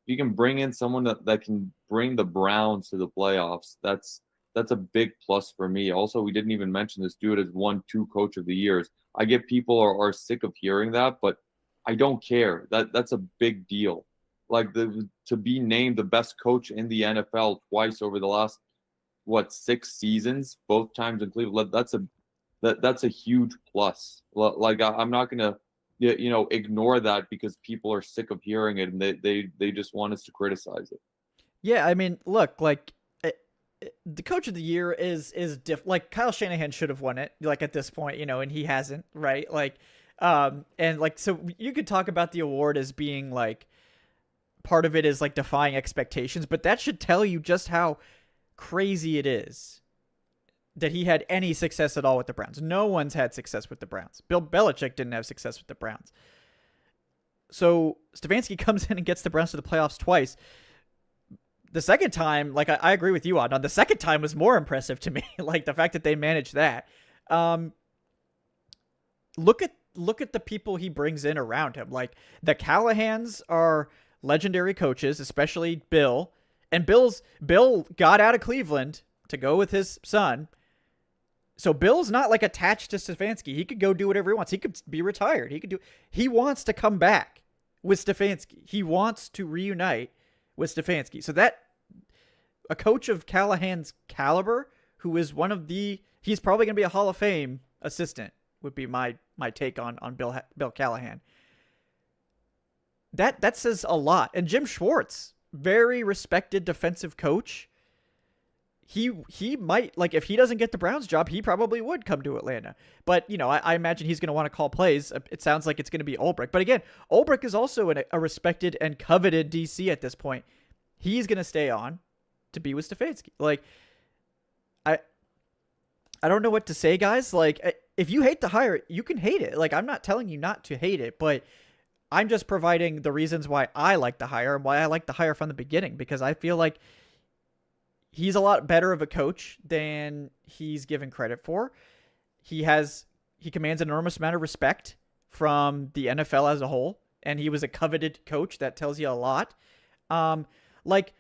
you can bring in someone that can bring the Browns to the playoffs, that's a big plus for me. Also, we didn't even mention this dude has won 2 Coach of the Years. I get people are sick of hearing that, but I don't care. That's a big deal. Like to be named the best coach in the NFL twice over the last 6 seasons, both times in Cleveland. That's a huge plus. Like I'm not gonna ignore that because people are sick of hearing it and they just want us to criticize it. Yeah, I mean, look, like the Coach of the Year is like Kyle Shanahan should have won it, like at this point, and he hasn't, right? Like, and like so you could talk about the award as being like part of it is like defying expectations, but that should tell you just how crazy it is that he had any success at all with the Browns. No one's had success with the Browns. Bill Belichick didn't have success with the Browns. So Stefanski comes in and gets the Browns to the playoffs twice. The second time, like I agree with you, Adnan. The second time was more impressive to me. Like the fact that they managed that. Look at the people he brings in around him. Like the Callahans are legendary coaches, especially Bill. And Bill got out of Cleveland to go with his son. So Bill's not like attached to Stefanski. He could go do whatever he wants. He could be retired. He wants to come back with Stefanski. He wants to reunite with Stefanski. So that a coach of Callahan's caliber, who is he's probably going to be a Hall of Fame assistant, would be my take on Bill Callahan. That says a lot. And Jim Schwartz, very respected defensive coach. He might, like, if he doesn't get the Browns job, he probably would come to Atlanta. But, I imagine he's going to want to call plays. It sounds like it's going to be Ulbrich. But again, Ulbrich is also a respected and coveted DC at this point. He's going to stay on to be with Stefanski. Like, I don't know what to say, guys. Like, if you hate the hire, you can hate it. Like, I'm not telling you not to hate it, but I'm just providing the reasons why I like the hire and why I like the hire from the beginning, because I feel like he's a lot better of a coach than he's given credit for. He commands an enormous amount of respect from the NFL as a whole, and he was a coveted coach. That tells you a lot. Like,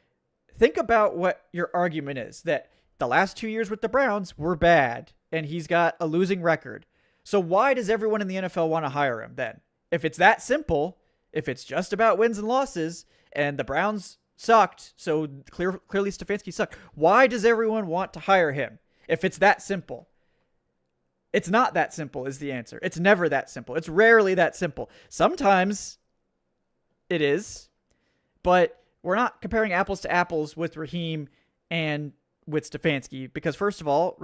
think about what your argument is, that the last 2 years with the Browns were bad, and he's got a losing record. So why does everyone in the NFL want to hire him then? If it's that simple, if it's just about wins and losses, and the Browns sucked, so clearly Stefanski sucked, why does everyone want to hire him if it's that simple? It's not that simple is the answer. It's never that simple. It's rarely that simple. Sometimes it is, but we're not comparing apples to apples with Raheem and with Stefanski, because first of all,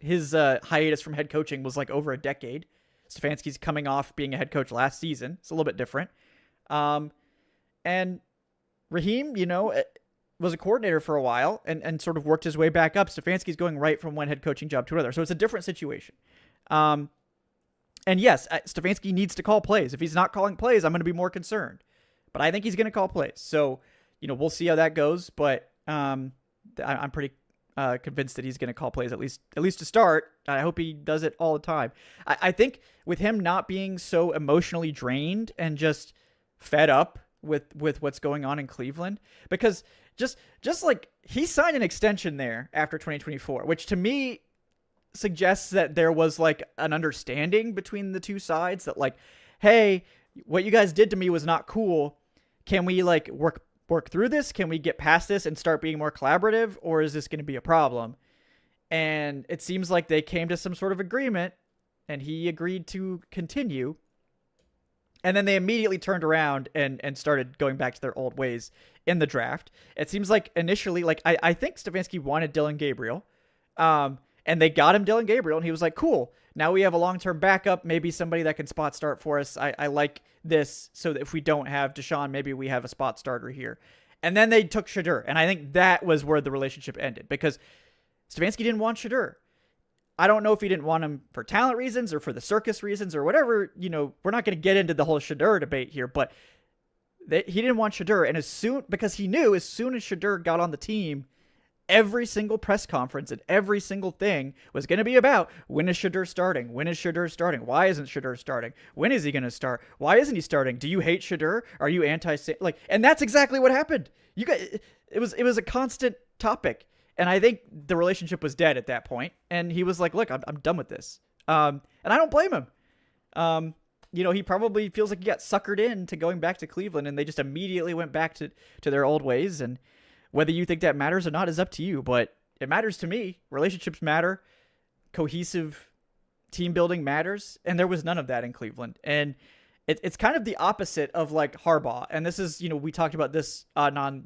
his hiatus from head coaching was like over a decade. Stefanski's coming off being a head coach last season. It's a little bit different. And Raheem, was a coordinator for a while and sort of worked his way back up. Stefanski's going right from one head coaching job to another. So it's a different situation. And yes, Stefanski needs to call plays. If he's not calling plays, I'm going to be more concerned. But I think he's going to call plays. So, we'll see how that goes. But I'm pretty convinced that he's going to call plays, at least to start. I hope he does it all the time. I think with him not being so emotionally drained and just fed up with what's going on in Cleveland, because just like he signed an extension there after 2024, which to me suggests that there was like an understanding between the two sides that like, hey, what you guys did to me was not cool. Can we like work through this? Can we get past this and start being more collaborative, or is this going to be a problem? And it seems like they came to some sort of agreement and he agreed to continue. And then they immediately turned around and started going back to their old ways in the draft. It seems like initially, like I think Stefanski wanted Dylan Gabriel. And And they got him Dylan Gabriel, and he was like, cool. Now we have a long-term backup, maybe somebody that can spot start for us. I like this, so that if we don't have Deshaun, maybe we have a spot starter here. And then they took Shedeur, and I think that was where the relationship ended because Stefanski didn't want Shedeur. I don't know if he didn't want him for talent reasons or for the circus reasons or whatever. We're not going to get into the whole Shedeur debate here, but he didn't want Shedeur. And because he knew as soon as Shedeur got on the team, every single press conference and every single thing was going to be about when is Shedeur starting? When is Shedeur starting? Why isn't Shedeur starting? When is he going to start? Why isn't he starting? Do you hate Shedeur? Are you anti? And that's exactly what happened. It was a constant topic. And I think the relationship was dead at that point. And he was like, look, I'm done with this. And I don't blame him. He probably feels like he got suckered into going back to Cleveland and they just immediately went back to their old ways. And whether you think that matters or not is up to you. But it matters to me. Relationships matter. Cohesive team building matters. And there was none of that in Cleveland. And it's kind of the opposite of like Harbaugh. And this is, we talked about this on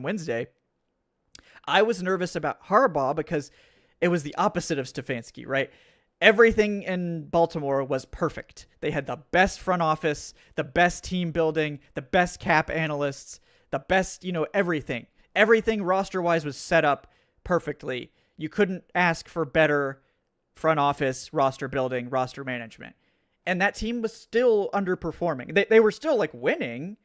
Wednesday. I was nervous about Harbaugh because it was the opposite of Stefanski, right? Everything in Baltimore was perfect. They had the best front office, the best team building, the best cap analysts, the best, everything. Everything roster-wise was set up perfectly. You couldn't ask for better front office, roster building, roster management. And that team was still underperforming. They were still like winning,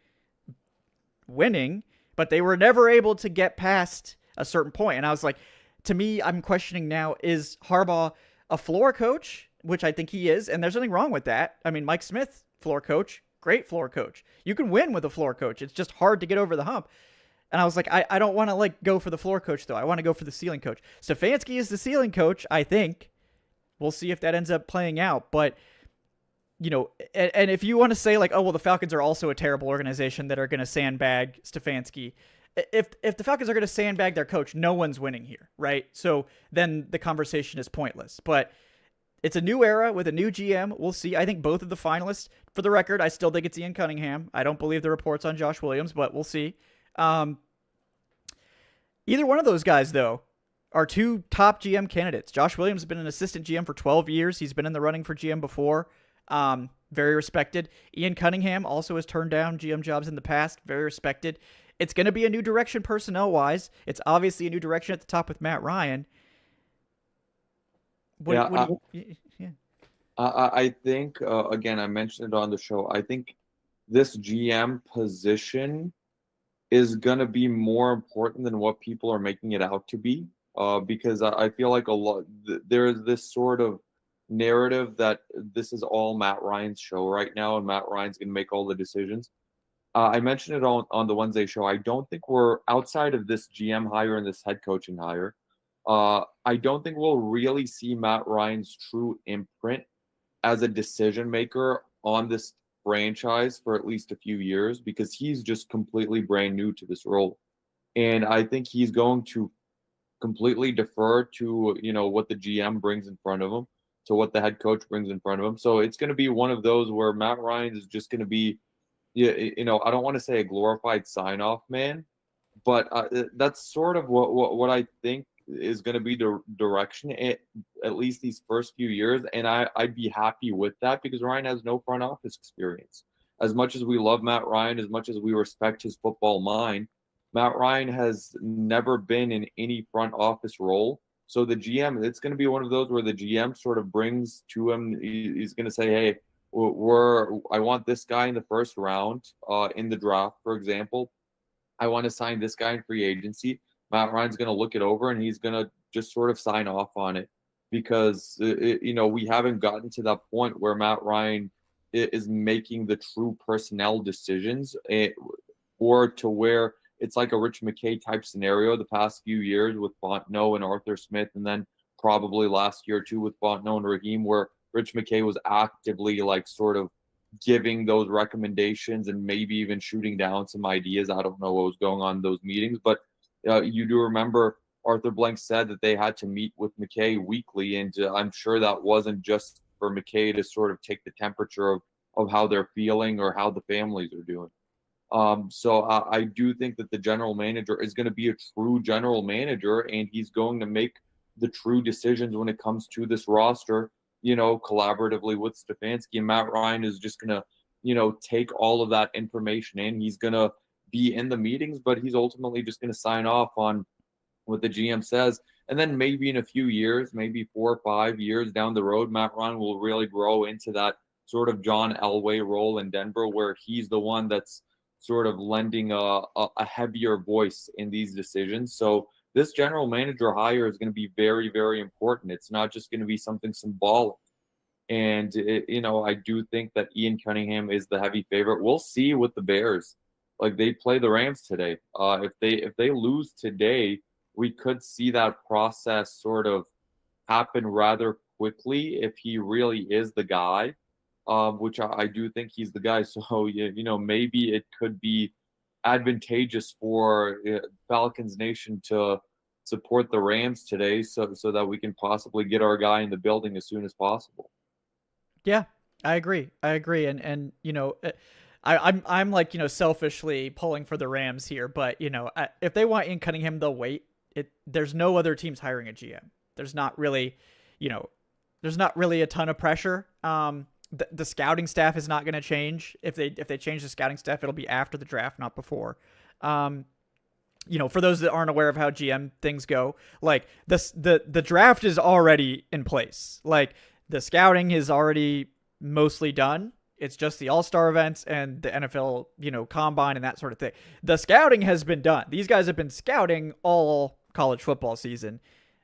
but they were never able to get past a certain point. And I was like, to me, I'm questioning now, is Harbaugh a floor coach? Which I think he is. And there's nothing wrong with that. I mean, Mike Smith, floor coach, great floor coach. You can win with a floor coach. It's just hard to get over the hump. And I was like, I don't want to like go for the floor coach though. I want to go for the ceiling coach. Stefanski is the ceiling coach, I think. We'll see if that ends up playing out. But, and if you want to say like, oh, well, the Falcons are also a terrible organization that are going to sandbag Stefanski. If the Falcons are going to sandbag their coach, no one's winning here, right? So then the conversation is pointless. But it's a new era with a new GM. We'll see. I think both of the finalists, for the record, I still think it's Ian Cunningham. I don't believe the reports on Josh Williams, but we'll see. Either one of those guys, though, are two top GM candidates. Josh Williams has been an assistant GM for 12 years. He's been in the running for GM before. Very respected. Ian Cunningham also has turned down GM jobs in the past. Very respected. It's going to be a new direction personnel-wise. It's obviously a new direction at the top with Matt Ryan. I think, again, I mentioned it on the show, I think this GM position is going to be more important than what people are making it out to be, because I feel like there is this sort of narrative that this is all Matt Ryan's show right now, and Matt Ryan's going to make all the decisions. I mentioned it on the Wednesday show. I don't think we're outside of this GM hire and this head coaching hire. I don't think we'll really see Matt Ryan's true imprint as a decision maker on this franchise for at least a few years, because he's just completely brand new to this role. And I think he's going to completely defer to, what the GM brings in front of him, to what the head coach brings in front of him. So it's going to be one of those where Matt Ryan is just going to be, I don't want to say a glorified sign-off man, but that's sort of what I think is going to be the direction, at least these first few years. And I'd be happy with that because Ryan has no front office experience. As much as we love Matt Ryan, as much as we respect his football mind, Matt Ryan has never been in any front office role. So the GM, it's going to be one of those where the GM sort of brings to him, he's going to say, hey, I want this guy in the first round in the draft, for example. I want to sign this guy in free agency. Matt Ryan's going to look it over and he's going to just sort of sign off on it because, we haven't gotten to that point where Matt Ryan is making the true personnel decisions or to where it's like a Rich McKay type scenario the past few years with Fontenot and Arthur Smith, and then probably last year too with Fontenot and Raheem, where Rich McKay was actively like sort of giving those recommendations and maybe even shooting down some ideas. I don't know what was going on in those meetings, but you do remember Arthur Blank said that they had to meet with McKay weekly, and I'm sure that wasn't just for McKay to sort of take the temperature of how they're feeling or how the families are doing. So I do think that the general manager is going to be a true general manager, and he's going to make the true decisions when it comes to this roster, collaboratively with Stefanski. And Matt Ryan is just going to, take all of that information in. He's going to be in the meetings, but he's ultimately just going to sign off on what the GM says. And then maybe in a few years, maybe 4 or 5 years down the road, Matt Ryan will really grow into that sort of John Elway role in Denver, where he's the one that's sort of lending a heavier voice in these decisions. So this general manager hire is going to be very, very important. It's not just going to be something symbolic. And, I do think that Ian Cunningham is the heavy favorite. We'll see with the Bears. Like, they play the Rams today. If they lose today, we could see that process sort of happen rather quickly if he really is the guy, which I do think he's the guy. So, maybe it could be advantageous for Falcons Nation to support the Rams today so that we can possibly get our guy in the building as soon as possible. Yeah, I agree. And I'm like, selfishly pulling for the Rams here, but if they want Ian Cunningham, they'll wait. There's no other teams hiring a GM. There's not really a ton of pressure. The scouting staff is not going to change. If they change the scouting staff, it'll be after the draft, not before. For those that aren't aware of how GM things go, like the draft is already in place. Like, the scouting is already mostly done. It's just the All-Star events and the NFL, combine and that sort of thing. The scouting has been done. These guys have been scouting all college football season.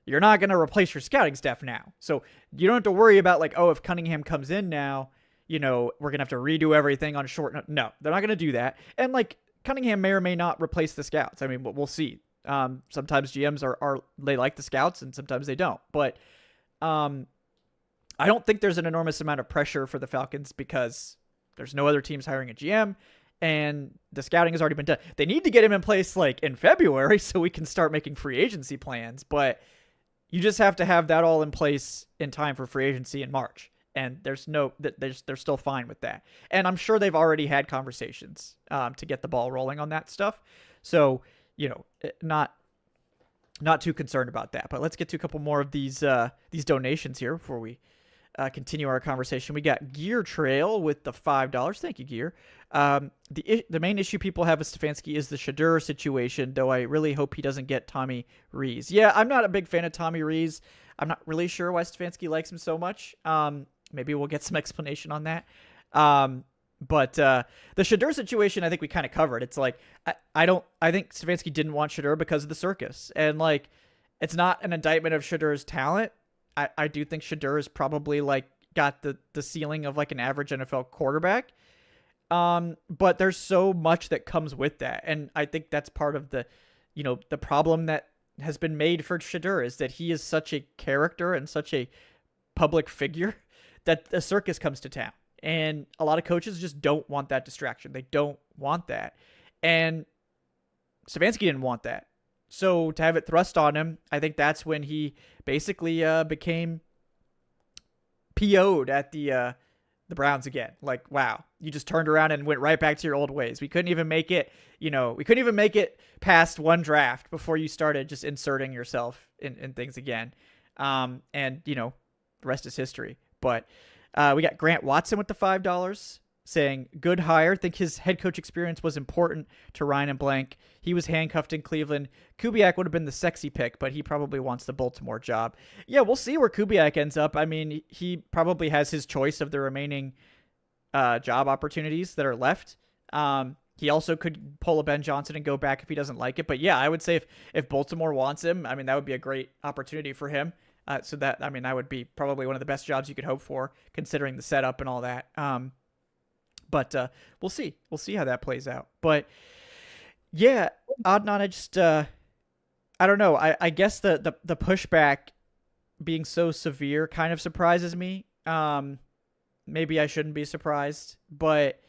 You're not going to replace your scouting staff now. So you don't have to worry about like, if Cunningham comes in now, we're going to have to redo everything on short notice. No, they're not going to do that. And like, Cunningham may or may not replace the scouts. I mean, we'll see. Sometimes GMs they like the scouts and sometimes they don't. But I don't think there's an enormous amount of pressure for the Falcons because there's no other teams hiring a GM and the scouting has already been done. They need to get him in place like in February so we can start making free agency plans, but you just have to have that all in place in time for free agency in March. And they're still fine with that. And I'm sure they've already had conversations to get the ball rolling on that stuff. So, not too concerned about that. But let's get to a couple more of these donations here before we continue our conversation. We got Gear Trail with the $5. Thank you, Gear. The main issue people have with Stefanski is the Shedeur situation, though I really hope he doesn't get Tommy Rees. Yeah, I'm not a big fan of Tommy Rees. I'm not really sure why Stefanski likes him so much. Maybe we'll get some explanation on that. But the Shedeur situation, I think we kind of covered. It's like, I think Stefanski didn't want Shedeur because of the circus. And like, it's not an indictment of Shedeur's talent. I do think Shedeur is probably like got the ceiling of like an average NFL quarterback. But there's so much that comes with that. And I think that's part of the problem that has been made for Shedeur is that he is such a character and such a public figure that the circus comes to town. And a lot of coaches just don't want that distraction. They don't want that. And Stefanski didn't want that. So to have it thrust on him, I think that's when he basically became PO'd at the Browns again. Like, wow, you just turned around and went right back to your old ways. We couldn't even make it, past one draft before you started just inserting yourself in things again. And, the rest is history. But we got Grant Watson with the $5 saying, good hire. Think his head coach experience was important to Ryan and Blank. He was handcuffed in Cleveland. Kubiak would have been the sexy pick, but he probably wants the Baltimore job. Yeah, we'll see where Kubiak ends up. I mean, he probably has his choice of the remaining job opportunities that are left. He also could pull a Ben Johnson and go back if he doesn't like it. But yeah, I would say if Baltimore wants him, I mean, that would be a great opportunity for him. That would be probably one of the best jobs you could hope for, considering the setup and all that. But we'll see. We'll see how that plays out. But yeah, Adnan, I don't know. I guess the pushback being so severe kind of surprises me. Maybe I shouldn't be surprised, but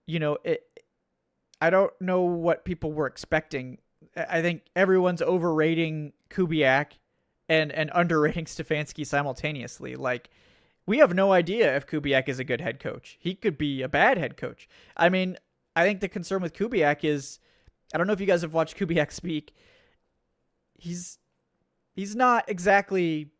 I don't know what people were expecting. I think everyone's overrating Kubiak and underrating Stefanski simultaneously. Like, we have no idea if Kubiak is a good head coach. He could be a bad head coach. I mean, I think the concern with Kubiak is, I don't know if you guys have watched Kubiak speak. He's he's not exactly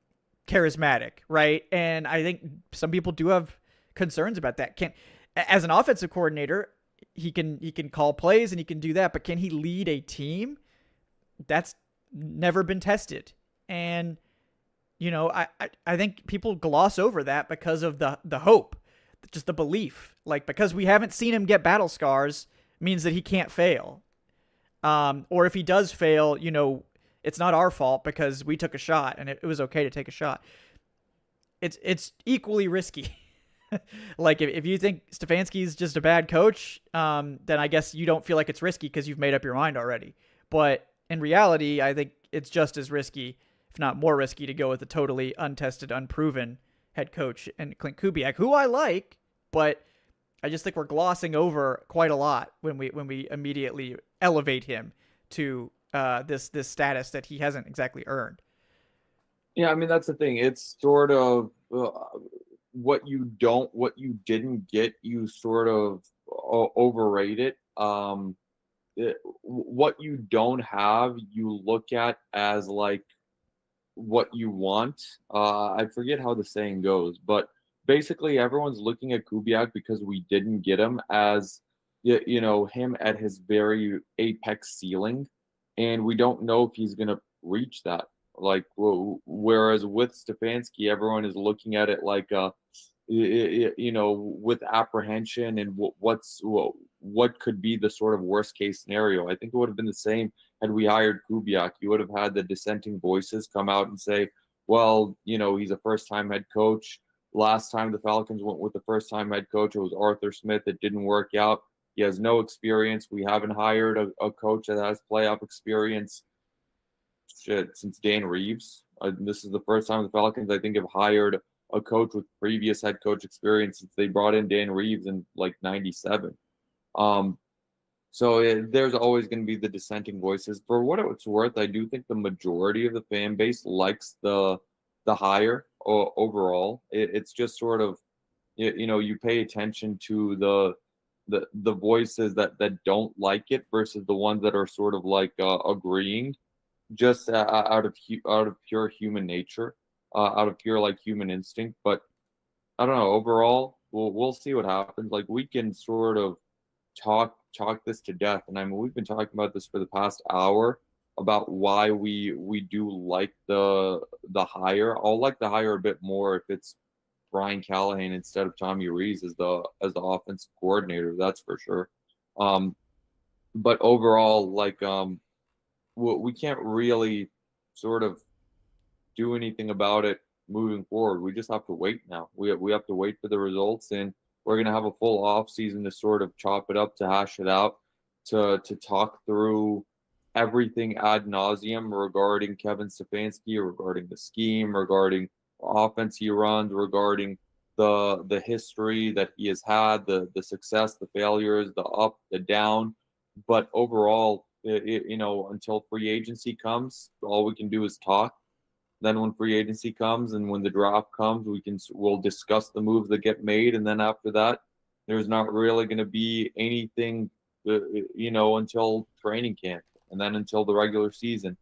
charismatic, right? And I think some people do have concerns about that. Can As an offensive coordinator, he can call plays and he can do that, but can he lead a team? That's never been tested. And I think people gloss over that because of the hope, just the belief. Like, because we haven't seen him get battle scars means that he can't fail. Or if he does fail, it's not our fault because we took a shot and it was okay to take a shot. It's equally risky. Like, if you think Stefanski's just a bad coach, then I guess you don't feel like it's risky because you've made up your mind already. But in reality, I think it's just as risky, if not more risky, to go with a totally untested, unproven head coach and Clint Kubiak, who I like, but I just think we're glossing over quite a lot when we immediately elevate him to this status that he hasn't exactly earned. Yeah, I mean that's the thing. It's sort of what you didn't get, you sort of overrate it. What you don't have, you look at as like what you want. I forget how the saying goes, but basically everyone's looking at Kubiak because we didn't get him as him at his very apex ceiling, and we don't know if he's gonna reach that. Like, whereas with Stefanski, everyone is looking at it like with apprehension and what could be the sort of worst case scenario. I think it would have been the same had we hired Kubiak. You would have had the dissenting voices come out and say, well, he's a first time head coach. Last time the Falcons went with the first time head coach, it was Arthur Smith. It didn't work out. He has no experience. We haven't hired a coach that has playoff experience since Dan Reeves. This is the first time the Falcons, I think, have hired a coach with previous head coach experience since they brought in Dan Reeves in like '97. There's always going to be the dissenting voices. For what it's worth, I do think the majority of the fan base likes the hire overall. It's just sort of, you pay attention to the voices that don't like it versus the ones that are sort of like agreeing, just out of pure human nature, out of pure like human instinct. But I don't know. Overall, we'll see what happens. Like, we can sort of talk this to death, and I mean we've been talking about this for the past hour about why we do like the hire. I'll like the hire a bit more if it's Brian Callahan instead of Tommy Rees as the offensive coordinator. That's for sure. But overall, like, we can't really sort of do anything about it moving forward. We just have to wait now. We have to wait for the results, and we're going to have a full off season to sort of chop it up, to hash it out, to talk through everything ad nauseum regarding Kevin Stefanski, regarding the scheme, regarding the offense he runs, regarding the history that he has had, the success, the failures, the up, the down. But overall, until free agency comes, all we can do is talk. Then when free agency comes and when the draft comes, we'll discuss the moves that get made, and then after that, there's not really going to be anything, until training camp, and then until the regular season,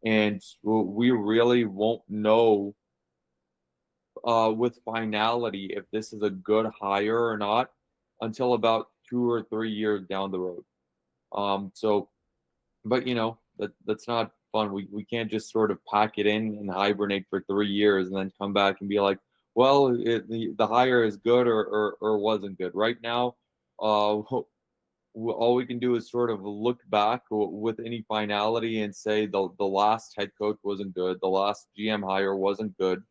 and we really won't know with finality if this is a good hire or not until about 2 or 3 years down the road. But that's not fun. We can't just sort of pack it in and hibernate for 3 years and then come back and be like, well, the hire is good or wasn't good. Right now, all we can do is sort of look back with any finality and say the last head coach wasn't good, the last GM hire wasn't good,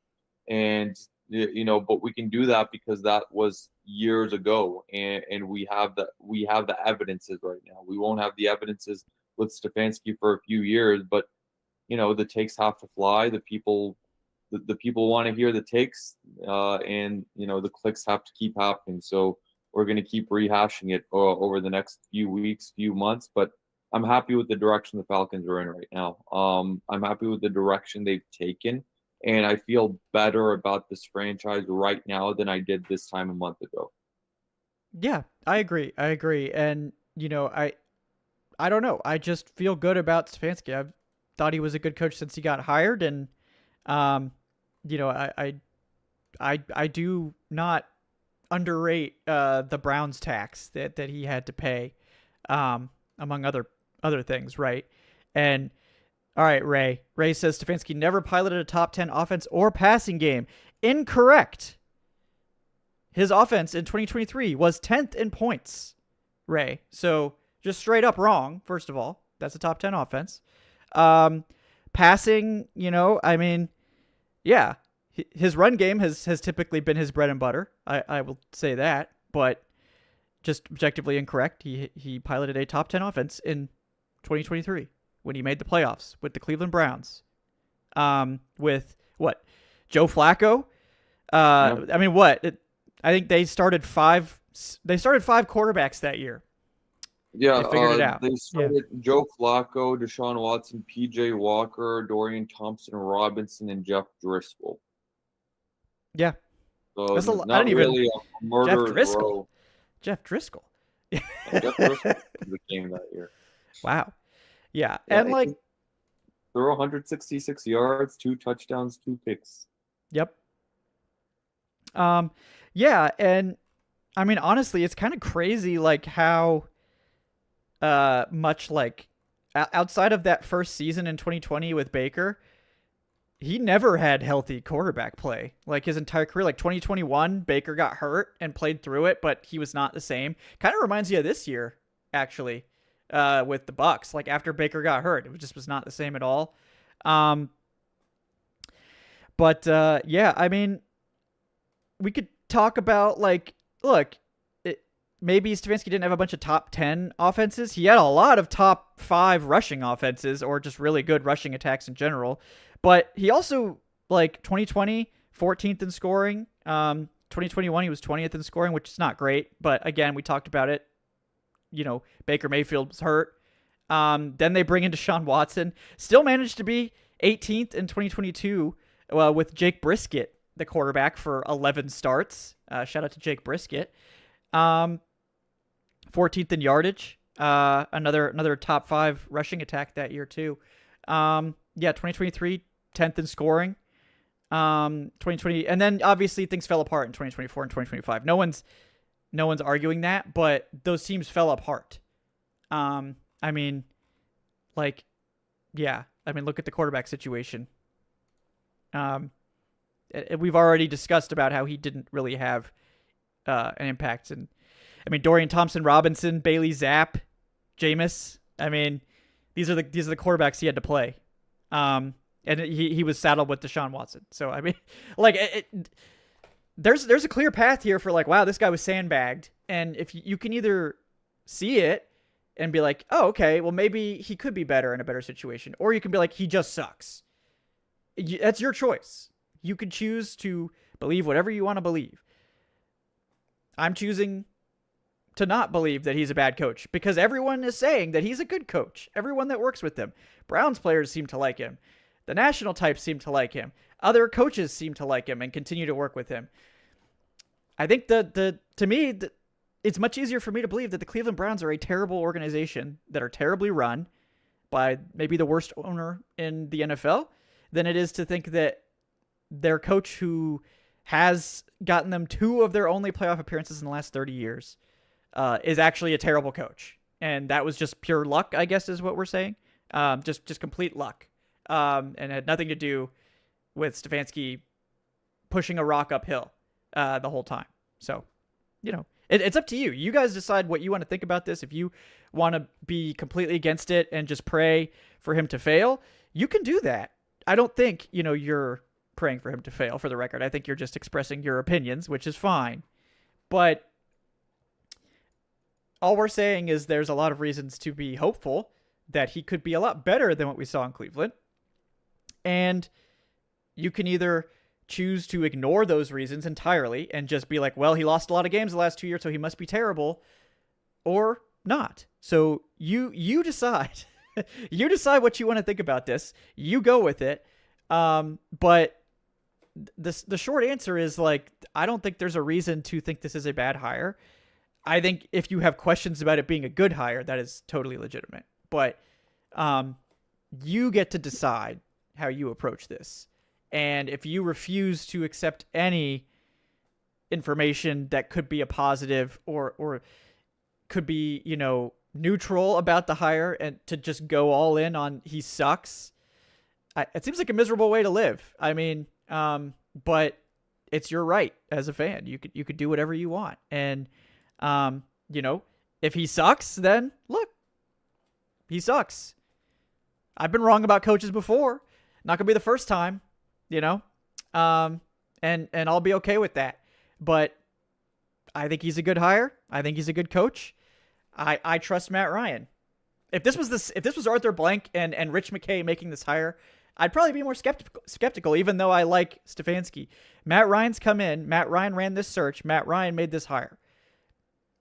and but we can do that because that was years ago, and we have the evidences right now. We won't have the evidences with Stefanski for a few years, but the takes have to fly. The people want to hear the takes, and the clicks have to keep happening. So we're going to keep rehashing it over the next few weeks, few months. But I'm happy with the direction the Falcons are in right now. I'm happy with the direction they've taken, and I feel better about this franchise right now than I did this time a month ago. Yeah, I agree. And I don't know. I just feel good about Stefanski. thought he was a good coach since he got hired, and you know, I do not underrate the Browns tax that he had to pay, among other things, right? And all right, Ray. Ray says Stefanski never piloted a top 10 offense or passing game. Incorrect. His offense in 2023 was 10th in points, Ray. So just straight up wrong, first of all. That's a top 10 offense. Passing, you know, I mean, yeah, his run game has typically been his bread and butter. I will say that, but just objectively incorrect. He piloted a top 10 offense in 2023 when he made the playoffs with the Cleveland Browns. With what? Joe Flacco? Yeah. I mean, what? I think they started five quarterbacks that year. Yeah, They figured it out. they started Joe Flacco, Deshaun Watson, PJ Walker, Dorian Thompson Robinson, and Jeff Driscoll. Yeah. So That's a not I didn't even really a murderer's Driscoll. row. Jeff Driscoll. Jeff Driscoll was the game that year. Wow. Yeah. Yeah, And like, throw 166 yards, 2 touchdowns, 2 picks. yep. Yeah, and I mean, honestly, it's kind of crazy, like how much like outside of that first season in 2020 with Baker, he never had healthy quarterback play. Like his entire career, like 2021, Baker got hurt and played through it, but he was not the same. Kind of reminds you of this year, actually, with the Bucks. Like after Baker got hurt, it just was not the same at all. But yeah, I mean, we could talk about like, look, maybe Stefanski didn't have a bunch of top 10 offenses. He had a lot of top 5 rushing offenses or just really good rushing attacks in general. But he also, like 2020, 14th in scoring. 2021, he was 20th in scoring, which is not great. But again, we talked about it. You know, Baker Mayfield was hurt. Then they bring in Deshaun Watson. Still managed to be 18th in 2022 with Jake Brisket, the quarterback, for 11 starts. Shout out to Jake Brisket. 14th in yardage. Another top 5 rushing attack that year too. Yeah, 2023, 10th in scoring. 2020, and then obviously things fell apart in 2024 and 2025. No one's arguing that, but those teams fell apart. I mean, like, yeah. I mean, look at the quarterback situation. We've already discussed about how he didn't really have an impact. And I mean, Dorian Thompson Robinson, Bailey Zapp, Jameis. I mean, these are the quarterbacks he had to play. And he was saddled with Deshaun Watson. So I mean, like, there's a clear path here for like, wow, this guy was sandbagged. And if you can either see it and be like, oh, okay, well maybe he could be better in a better situation, or you can be like, he just sucks. That's your choice. You can choose to believe whatever you want to believe. I'm choosing to not believe that he's a bad coach because everyone is saying that he's a good coach. Everyone that works with him. Browns players seem to like him. The national types seem to like him. Other coaches seem to like him and continue to work with him. I think to me, it's much easier for me to believe that the Cleveland Browns are a terrible organization that are terribly run by maybe the worst owner in the NFL than it is to think that their coach, who has gotten them 2 of their only playoff appearances in the last 30 years, is actually a terrible coach. And that was just pure luck, I guess, is what we're saying. Just complete luck. And had nothing to do with Stefanski pushing a rock uphill the whole time. So, you know, it's up to you. You guys decide what you want to think about this. If you want to be completely against it and just pray for him to fail, you can do that. I don't think, you know, you're praying for him to fail, for the record. I think you're just expressing your opinions, which is fine. But all we're saying is there's a lot of reasons to be hopeful that he could be a lot better than what we saw in Cleveland. And you can either choose to ignore those reasons entirely and just be like, well, he lost a lot of games the last 2 years, so he must be terrible, or not. So you decide. You decide what you want to think about this. You go with it. But the short answer is, like, I don't think there's a reason to think this is a bad hire. I think if you have questions about it being a good hire, that is totally legitimate. But you get to decide how you approach this. And if you refuse to accept any information that could be a positive or could be, neutral about the hire and to just go all in on he sucks, it seems like a miserable way to live. I mean, but it's your right as a fan. You could do whatever you want. And, if he sucks, then look, he sucks. I've been wrong about coaches before. Not gonna be the first time, and I'll be okay with that. But I think he's a good hire. I think he's a good coach. I trust Matt Ryan. If this was Arthur Blank and Rich McKay making this hire, I'd probably be more skeptical, even though I like Stefanski. Matt Ryan's come in. Matt Ryan ran this search. Matt Ryan made this hire.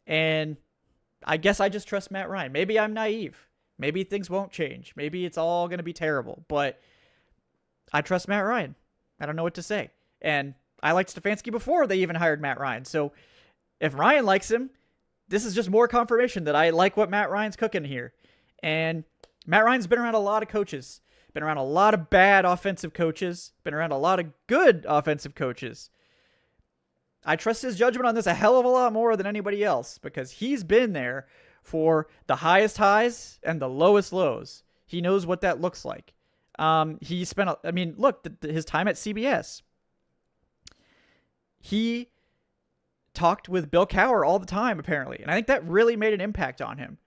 And I guess I just trust Matt Ryan. Maybe I'm naive. Maybe things won't change. Maybe it's all going to be terrible. But I trust Matt Ryan. I don't know what to say. And I liked Stefanski before they even hired Matt Ryan. So if Ryan likes him, this is just more confirmation that I like what Matt Ryan's cooking here. And Matt Ryan's been around a lot of coaches. Been around a lot of bad offensive coaches. Been around a lot of good offensive coaches. I trust his judgment on this a hell of a lot more than anybody else because he's been there for the highest highs and the lowest lows. He knows what that looks like. He spent, his time at CBS. He talked with Bill Cowher all the time, apparently. And I think that really made an impact on him.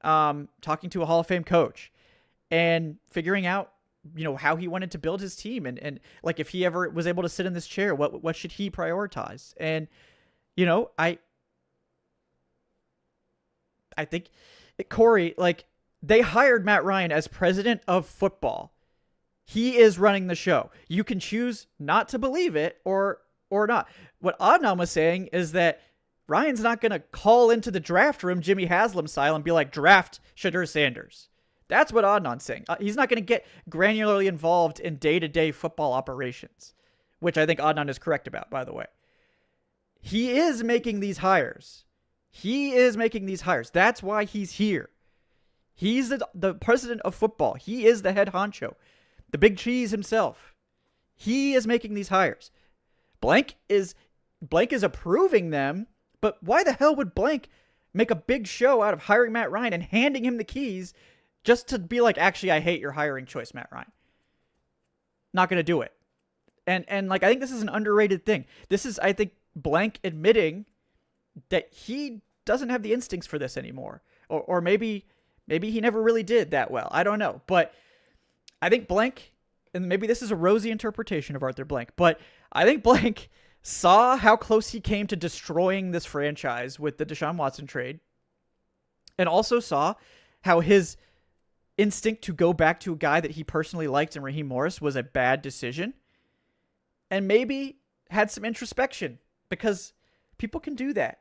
Talking to a Hall of Fame coach and figuring out, how he wanted to build his team and like if he ever was able to sit in this chair, what should he prioritize? And, I think Corey, they hired Matt Ryan as president of football. He is running the show. You can choose not to believe it or not. What Adnan was saying is that Ryan's not going to call into the draft room Jimmy Haslam style and be like, draft Shadur Sanders. That's what Adnan's saying. He's not going to get granularly involved in day-to-day football operations, which I think Adnan is correct about, by the way. He is making these hires. That's why he's here. He's the president of football. He is the head honcho, the big cheese himself. He is making these hires. Blank is approving them, but why the hell would Blank make a big show out of hiring Matt Ryan and handing him the keys just to be like, actually, I hate your hiring choice, Matt Ryan? Not going to do it. And I think this is an underrated thing. This is, I think, Blank admitting that he doesn't have the instincts for this anymore. Or maybe he never really did that well. I don't know. But I think Blank, and maybe this is a rosy interpretation of Arthur Blank, but I think Blank saw how close he came to destroying this franchise with the Deshaun Watson trade, and also saw how his instinct to go back to a guy that he personally liked in Raheem Morris was a bad decision, and maybe had some introspection, because people can do that.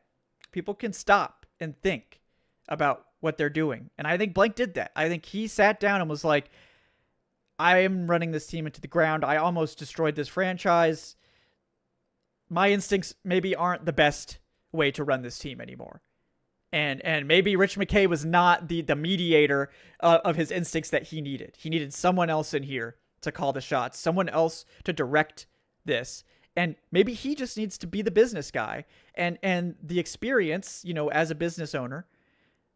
People can stop and think about what they're doing. And I think Blank did that. I think he sat down and was like, I am running this team into the ground. I almost destroyed this franchise. My instincts maybe aren't the best way to run this team anymore. And maybe Rich McKay was not the mediator of his instincts that he needed. He needed someone else in here to call the shots, someone else to direct this. And maybe he just needs to be the business guy and the experience, as a business owner,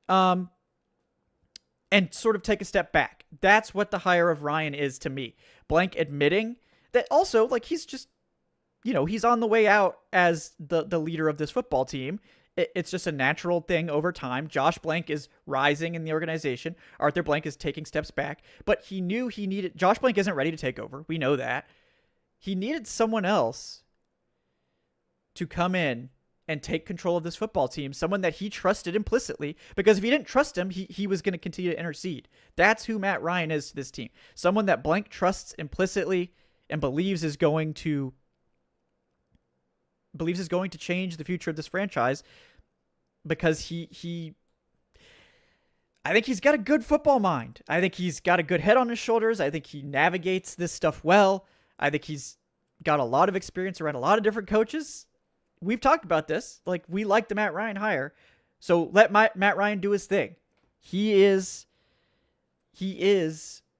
and sort of take a step back. That's what the hire of Ryan is to me. Blank admitting that also, he's just, he's on the way out as the leader of this football team. It's just a natural thing over time. Josh Blank is rising in the organization. Arthur Blank is taking steps back. But he knew he needed... Josh Blank isn't ready to take over. We know that. He needed someone else to come in and take control of this football team. Someone that he trusted implicitly. Because if he didn't trust him, he was going to continue to intercede. That's who Matt Ryan is to this team. Someone that Blank trusts implicitly and believes is going to change the future of this franchise, because I think he's got a good football mind. I think he's got a good head on his shoulders. I think he navigates this stuff well. I think he's got a lot of experience around a lot of different coaches. We've talked about this. We like the Matt Ryan hire. So let Matt Ryan do his thing. He is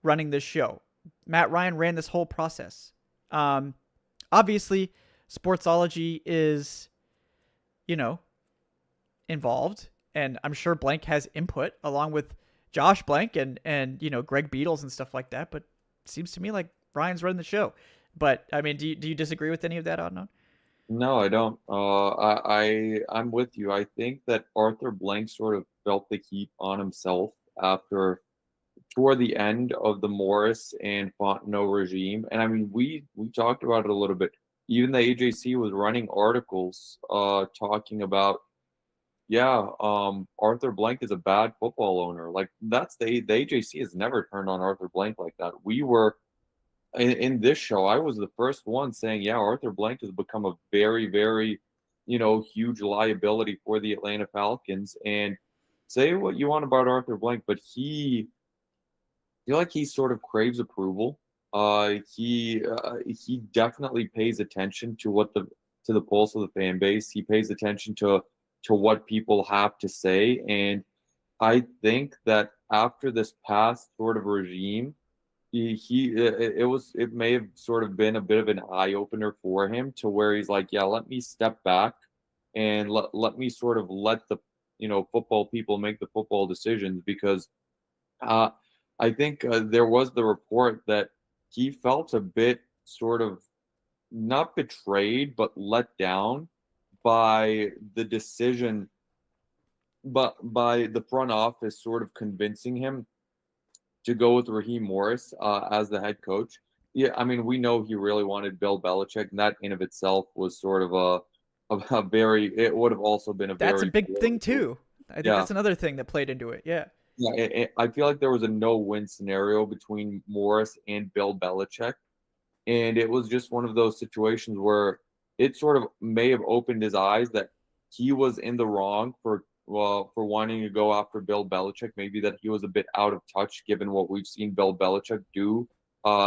running this show. Matt Ryan ran this whole process. Obviously, Sportsology is, involved, and I'm sure Blank has input along with Josh Blank and Greg Beatles and stuff like that. But it seems to me like Ryan's running the show. But I mean, do you disagree with any of that, Adnan? No, I don't. I'm with you. I think that Arthur Blank sort of felt the heat on himself after toward the end of the Morris and Fontenot regime. And I mean, we talked about it a little bit. Even the AJC was running articles talking about, Arthur Blank is a bad football owner. Like that's the AJC has never turned on Arthur Blank like that. We were in this show, I was the first one saying, yeah, Arthur Blank has become a very, very, huge liability for the Atlanta Falcons. And say what you want about Arthur Blank, but I feel like he sort of craves approval. He definitely pays attention to the pulse of the fan base. He pays attention to what people have to say, and I think that after this past sort of regime, it may have sort of been a bit of an eye opener for him to where he's like, yeah, let me step back and let me sort of let the football people make the football decisions because I think there was the report that he felt a bit sort of not betrayed but let down by the decision, but by the front office sort of convincing him to go with Raheem Morris as the head coach. Yeah, I mean, we know he really wanted Bill Belichick, and that in of itself was sort of a very. It would have also been a very. That's a big thing too. I think that's another thing that played into it. Yeah. Yeah, I feel like there was a no-win scenario between Morris and Bill Belichick, and it was just one of those situations where it sort of may have opened his eyes that he was in the wrong for wanting to go after Bill Belichick. Maybe that he was a bit out of touch given what we've seen Bill Belichick do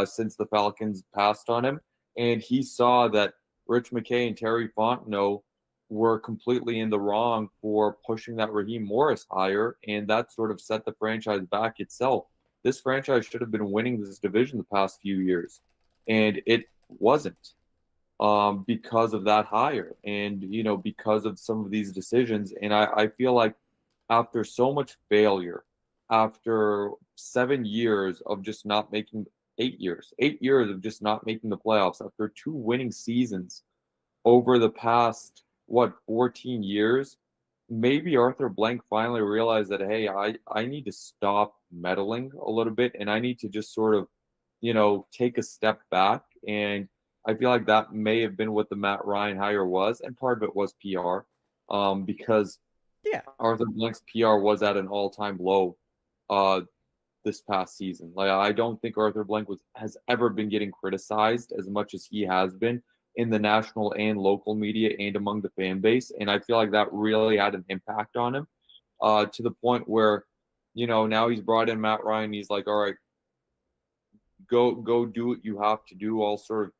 since the Falcons passed on him, and he saw that Rich McKay and Terry Fontenot were completely in the wrong for pushing that Raheem Morris hire, and that sort of set the franchise back itself. This franchise should have been winning this division the past few years, and it wasn't because of that hire and, because of some of these decisions. And I feel like after so much failure, after 7 years of just not making 8 years of just not making the playoffs, after 2 winning seasons over the past 14 years, maybe Arthur Blank finally realized that, hey, I need to stop meddling a little bit and I need to just sort of, take a step back. And I feel like that may have been what the Matt Ryan hire was, and part of it was PR, because Arthur Blank's PR was at an all-time low this past season. Like I don't think Arthur Blank has ever been getting criticized as much as he has been in the national and local media and among the fan base. And I feel like that really had an impact on him to the point where, now he's brought in Matt Ryan. He's like, all right, go do what you have to do. I'll sort of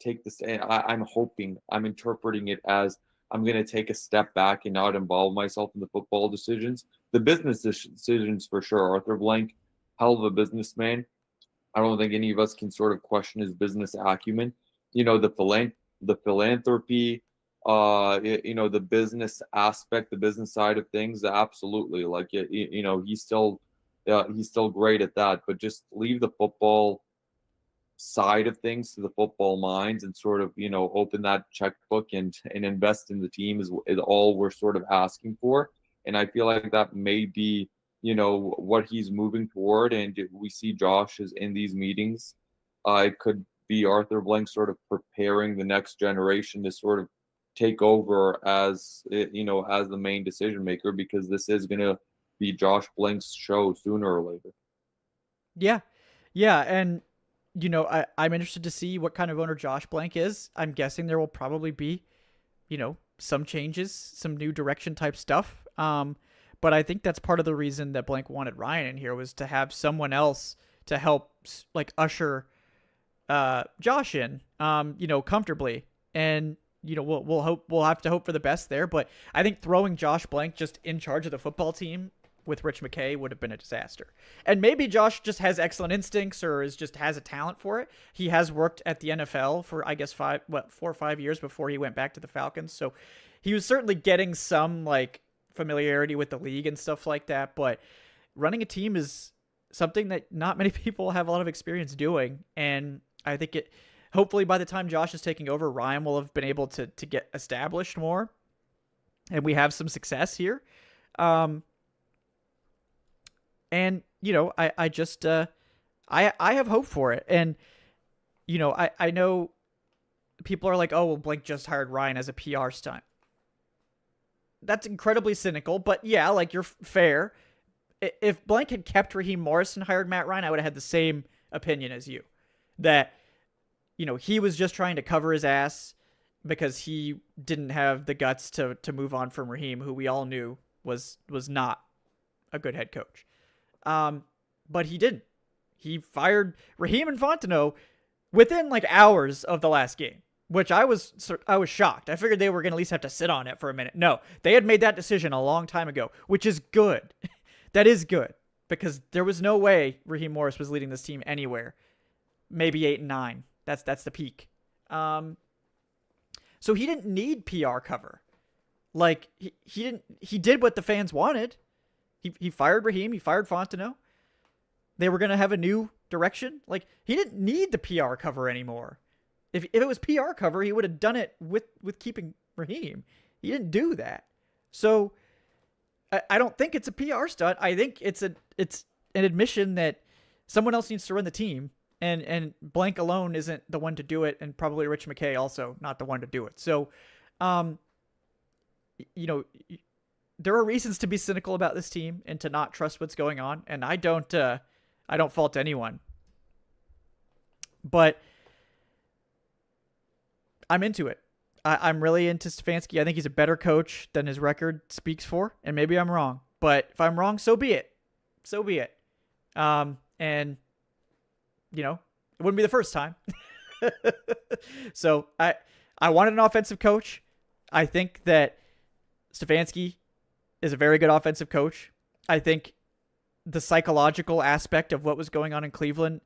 take this. I'm interpreting it as I'm going to take a step back and not involve myself in the football decisions. The business decisions for sure. Arthur Blank, hell of a businessman. I don't think any of us can sort of question his business acumen. The philanthropy, the business aspect, the business side of things, absolutely. Like, he's still great at that, but just leave the football side of things to the football minds and sort of, open that checkbook and invest in the team is all we're sort of asking for. And I feel like that may be, what he's moving toward. And we see Josh is in these meetings. It could be Arthur Blank sort of preparing the next generation to sort of take over as the main decision maker, because this is going to be Josh Blank's show sooner or later. Yeah. And, I'm interested to see what kind of owner Josh Blank is. I'm guessing there will probably be, some changes, some new direction type stuff. But I think that's part of the reason that Blank wanted Ryan in here, was to have someone else to help like usher Josh in, comfortably. And, we'll have to hope for the best there. But I think throwing Josh Blank just in charge of the football team with Rich McKay would have been a disaster. And maybe Josh just has excellent instincts or has a talent for it. He has worked at the NFL for, I guess, 4 or 5 years before he went back to the Falcons. So he was certainly getting some like familiarity with the league and stuff like that. But running a team is something that not many people have a lot of experience doing. And I think hopefully by the time Josh is taking over, Ryan will have been able to get established more. And we have some success here. And, you know, I just, I have hope for it. And, you know, I know people are like, oh, well, Blake just hired Ryan as a PR stunt. That's incredibly cynical, but yeah, like, you're fair. If Blank had kept Raheem Morris and hired Matt Ryan, I would have had the same opinion as you. That, you know, he was just trying to cover his ass because he didn't have the guts to move on from Raheem, who we all knew was not a good head coach. But he didn't. He fired Raheem and Fontenot within like hours of the last game, which I was shocked. I figured they were going to at least have to sit on it for a minute. No, they had made that decision a long time ago, which is good. That is good, because there was no way Raheem Morris was leading this team anywhere. Maybe 8 and 9. That's the peak. So he didn't need PR cover. Like, he did what the fans wanted. He fired Raheem. He fired Fontenot. They were going to have a new direction. Like, he didn't need the PR cover anymore. If it was PR cover, he would have done it with keeping Raheem. He didn't do that. So I don't think it's a PR stunt. I think it's an admission that someone else needs to run the team. And Blank alone isn't the one to do it, and probably Rich McKay also not the one to do it. So, you know, there are reasons to be cynical about this team and to not trust what's going on, and I don't fault anyone. But I'm into it. I'm really into Stefanski. I think he's a better coach than his record speaks for, and maybe I'm wrong. But if I'm wrong, so be it. So be it. And you know, it wouldn't be the first time. So I wanted an offensive coach. I think that Stefanski is a very good offensive coach. I think the psychological aspect of what was going on in Cleveland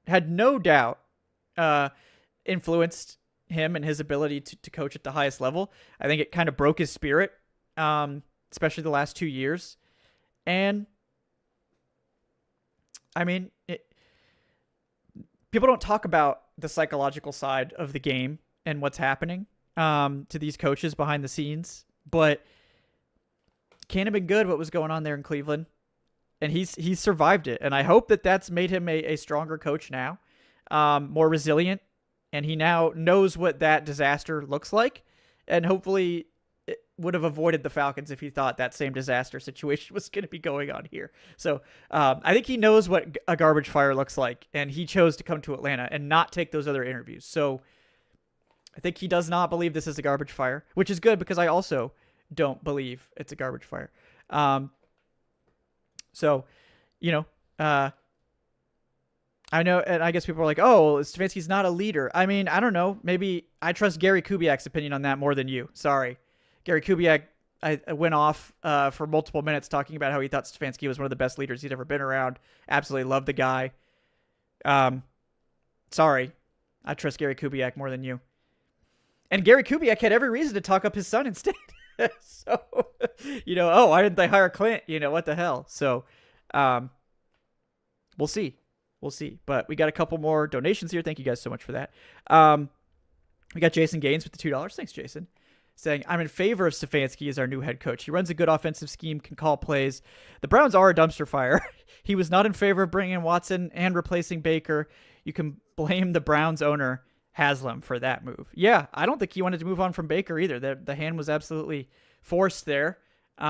had no doubt influenced him and his ability to coach at the highest level. I think it kind of broke his spirit, especially the last 2 years. And I mean, people don't talk about the psychological side of the game and what's happening to these coaches behind the scenes, but can't have been good what was going on there in Cleveland, and he's survived it. And I hope that that's made him a stronger coach now, more resilient, and he now knows what that disaster looks like, and hopefully it would have avoided the Falcons if he thought that same disaster situation was going to be going on here. So I think he knows what a garbage fire looks like, and he chose to come to Atlanta and not take those other interviews. So I think he does not believe this is a garbage fire, which is good because I also don't believe it's a garbage fire. So, you know, I know, and I guess people are like, oh, Stefanski's not a leader. I mean, I don't know. Maybe I trust Gary Kubiak's opinion on that more than you. Sorry. Gary Kubiak, I went off for multiple minutes talking about how he thought Stefanski was one of the best leaders he'd ever been around. Absolutely love the guy. Sorry. I trust Gary Kubiak more than you. And Gary Kubiak had every reason to talk up his son instead. So, you know, oh, why didn't they hire Clint? You know, what the hell? So, we'll see. We'll see. But we got a couple more donations here. Thank you guys so much for that. We got Jason Gaines with the $2. Thanks, Jason. Saying, I'm in favor of Stefanski as our new head coach. He runs a good offensive scheme, can call plays. The Browns are a dumpster fire. He was not in favor of bringing in Watson and replacing Baker. You can blame the Browns owner, Haslam, for that move. Yeah, I don't think he wanted to move on from Baker either. The hand was absolutely forced there. We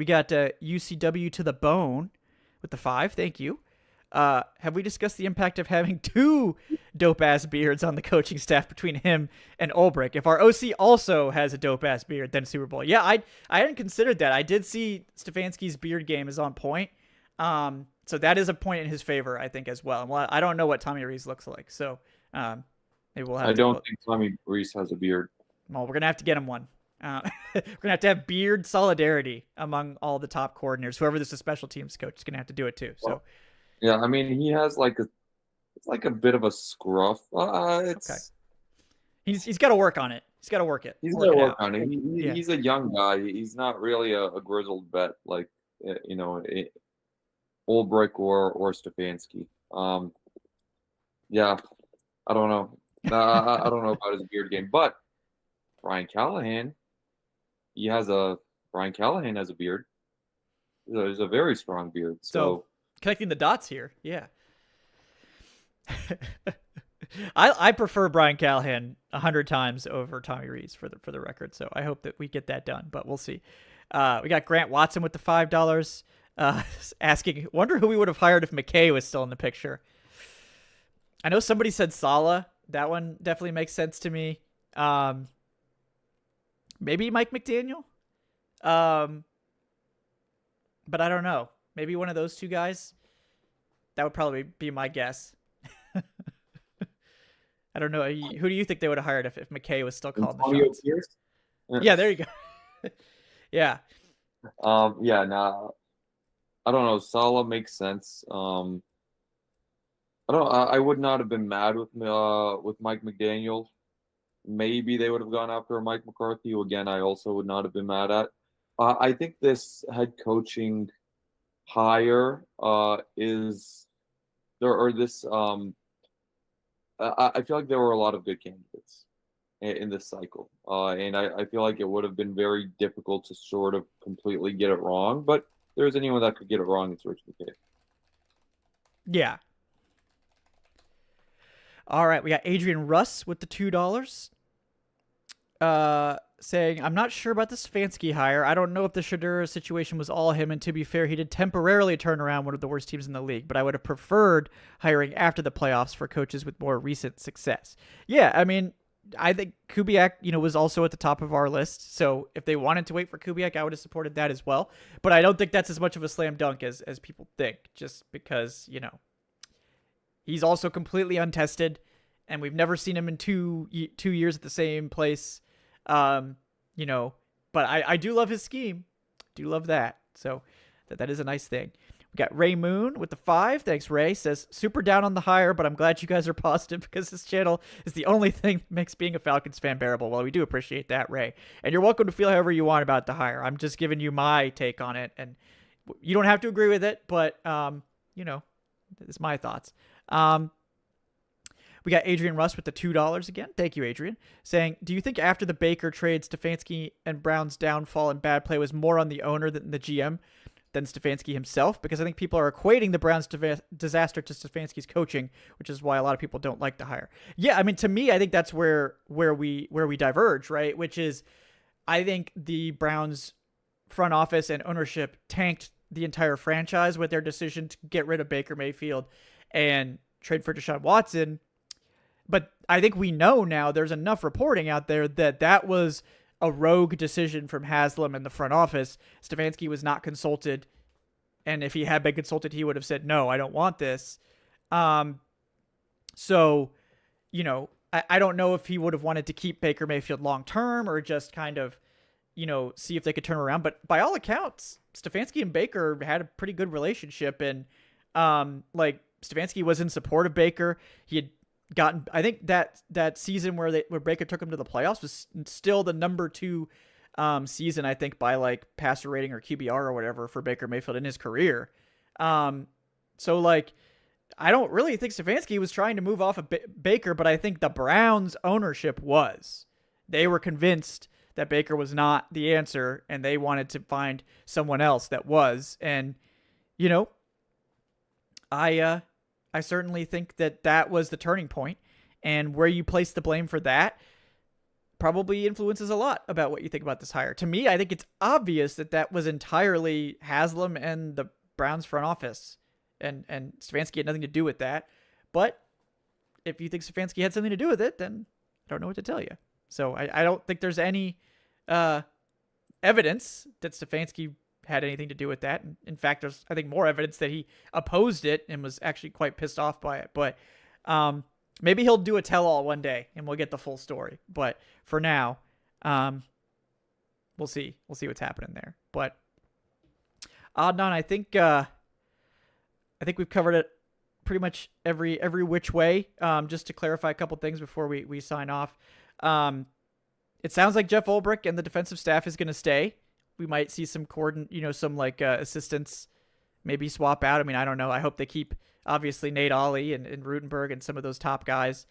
got UCW to the bone with the 5. Thank you. Have we discussed the impact of having 2 dope-ass beards on the coaching staff between him and Ulbrich? If our OC also has a dope-ass beard, then Super Bowl. Yeah, I hadn't considered that. I did see Stefanski's beard game is on point. So that is a point in his favor, I think, as well. Well, I don't know what Tommy Rees looks like, so maybe we'll have I don't think Tommy Rees has a beard. Well, we're going to have to get him one. We're going to have beard solidarity among all the top coordinators. Whoever this is special teams coach is going to have to do it too. So, Well, yeah, I mean, he has it's like a bit of a scruff. okay. He's got to work on it. He's got to work it. He's Work got to it work out. on it. Yeah. He's a young guy. He's not really a grizzled vet like Ulbrich or Stefanski. Yeah, I don't know. I don't know about his beard game, but Brian Callahan, Brian Callahan has a beard. There's a very strong beard. So connecting the dots here, yeah. I prefer Brian Callahan 100 times over Tommy Rees for the record. So I hope that we get that done, but we'll see. We got Grant Watson with the $5 asking, wonder who we would have hired if McKay was still in the picture. I know somebody said Saleh. That one definitely makes sense to me. Maybe Mike McDaniel. But I don't know. Maybe one of those two guys. That would probably be my guess. I don't know. Who do you think they would have hired if McKay was still calling the shots? Pierce? Yeah, there you go. Yeah. Yeah, nah. I don't know. Saleh makes sense. I would not have been mad with Mike McDaniel. Maybe they would have gone after Mike McCarthy, who again I also would not have been mad at. I think this head coaching hire is there or this I feel like there were a lot of good candidates in this cycle, and I feel like it would have been very difficult to sort of completely get it wrong. But if there's anyone that could get it wrong, it's Rich McKay. Yeah. All right, we got Adrian Russ with the $2. Saying, I'm not sure about the Stefanski hire. I don't know if the Shedeur situation was all him, and to be fair, he did temporarily turn around one of the worst teams in the league, but I would have preferred hiring after the playoffs for coaches with more recent success. Yeah, I mean, I think Kubiak, was also at the top of our list, so if they wanted to wait for Kubiak, I would have supported that as well, but I don't think that's as much of a slam dunk as people think, just because, he's also completely untested, and we've never seen him in two years at the same place. But I do love his scheme. Do love that. So that is a nice thing. We got Ray Moon with the 5. Thanks, Ray. Says, super down on the hire, but I'm glad you guys are positive because this channel is the only thing that makes being a Falcons fan bearable. Well, we do appreciate that, Ray. And you're welcome to feel however you want about the hire. I'm just giving you my take on it. And you don't have to agree with it, but, it's my thoughts. We got Adrian Russ with the $2 again. Thank you, Adrian. Saying, do you think after the Baker trade, Stefanski and Brown's downfall and bad play was more on the owner than the GM than Stefanski himself? Because I think people are equating the Browns' disaster to Stefanski's coaching, which is why a lot of people don't like the hire. Yeah, I mean, to me, I think that's where we diverge, right? Which is, I think the Browns front office and ownership tanked the entire franchise with their decision to get rid of Baker Mayfield and trade for Deshaun Watson. But I think we know now there's enough reporting out there that was a rogue decision from Haslam and the front office. Stefanski was not consulted. And if he had been consulted, he would have said, no, I don't want this. So, I don't know if he would have wanted to keep Baker Mayfield long-term or just kind of, see if they could turn around. But by all accounts, Stefanski and Baker had a pretty good relationship. And, Stefanski was in support of Baker. He had gotten, I think that season where Baker took him to the playoffs was still the number 2 season, I think, by passer rating or QBR or whatever for Baker Mayfield in his career. So I don't really think Stefanski was trying to move off of Baker, but I think the Browns ownership was. They were convinced that Baker was not the answer, and they wanted to find someone else that was. And I certainly think that was the turning point, and where you place the blame for that probably influences a lot about what you think about this hire. To me, I think it's obvious that was entirely Haslam and the Browns front office, and Stefanski had nothing to do with that. But if you think Stefanski had something to do with it, then I don't know what to tell you. So I don't think there's any evidence that Stefanski had anything to do with that. In fact, there's, I think, more evidence that he opposed it and was actually quite pissed off by it. But maybe he'll do a tell-all one day and we'll get the full story. But for now, we'll see. We'll see what's happening there. But Adnan, I think we've covered it pretty much every which way. Just to clarify a couple things before we sign off. It sounds like Jeff Ulbrich and the defensive staff is going to stay. We might see some some assistants maybe swap out. I mean, I don't know. I hope they keep obviously Nate Ollie and Rutenberg and some of those top guys.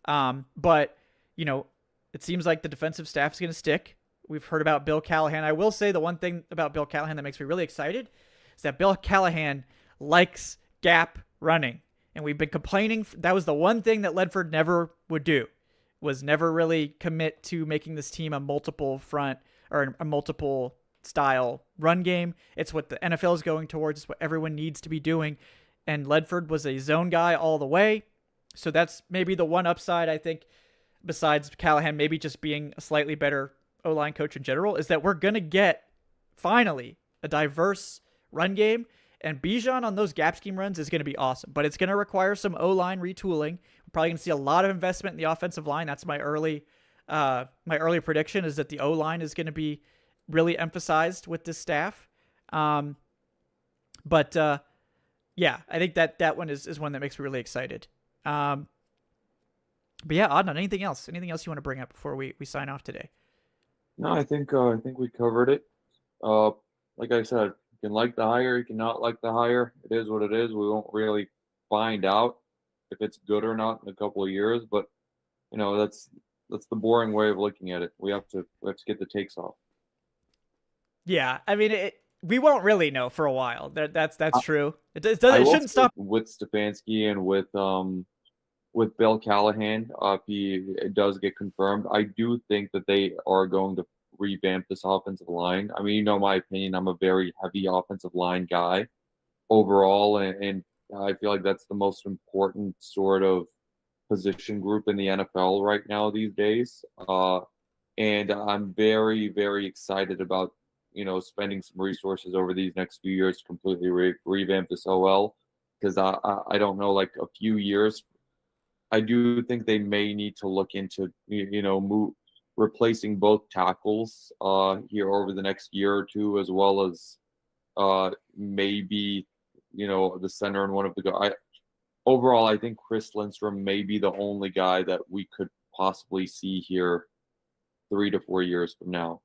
But it seems like the defensive staff is going to stick. We've heard about Bill Callahan. I will say the one thing about Bill Callahan that makes me really excited is that Bill Callahan likes gap running. And we've been complaining. That was the one thing that Ledford never would do, was never really commit to making this team a multiple front or a multiple style run game. It's what the NFL is going towards. It's what everyone needs to be doing. And Ledford was a zone guy all the way. So that's maybe the one upside, I think, besides Callahan maybe just being a slightly better O-line coach in general, is that we're going to get, finally, a diverse run game. And Bijan on those gap scheme runs is going to be awesome. But it's going to require some O-line retooling. We're probably going to see a lot of investment in the offensive line. That's my early prediction, is that the O-line is going to be really emphasized with this staff. Yeah, I think that one is one that makes me really excited. But yeah, Adnan, anything else? Anything else you want to bring up before we sign off today? No, I think we covered it. Like I said, you can like the hire, you cannot like the hire. It is what it is. We won't really find out if it's good or not in a couple of years, but that's the boring way of looking at it. We have to get the takes off. Yeah, I mean, we won't really know for a while. That's true. It shouldn't stop with Stefanski and with Bill Callahan. If it does get confirmed, I do think that they are going to revamp this offensive line. I mean, my opinion. I'm a very heavy offensive line guy overall, and I feel like that's the most important sort of position group in the NFL right now these days. And I'm very, very excited about spending some resources over these next few years to completely revamp this OL, because I don't know, like a few years, I do think they may need to look into replacing both tackles here over the next year or two, as well as maybe the center and one of the guys. Overall, I think Chris Lindstrom may be the only guy that we could possibly see here 3 to 4 years from now.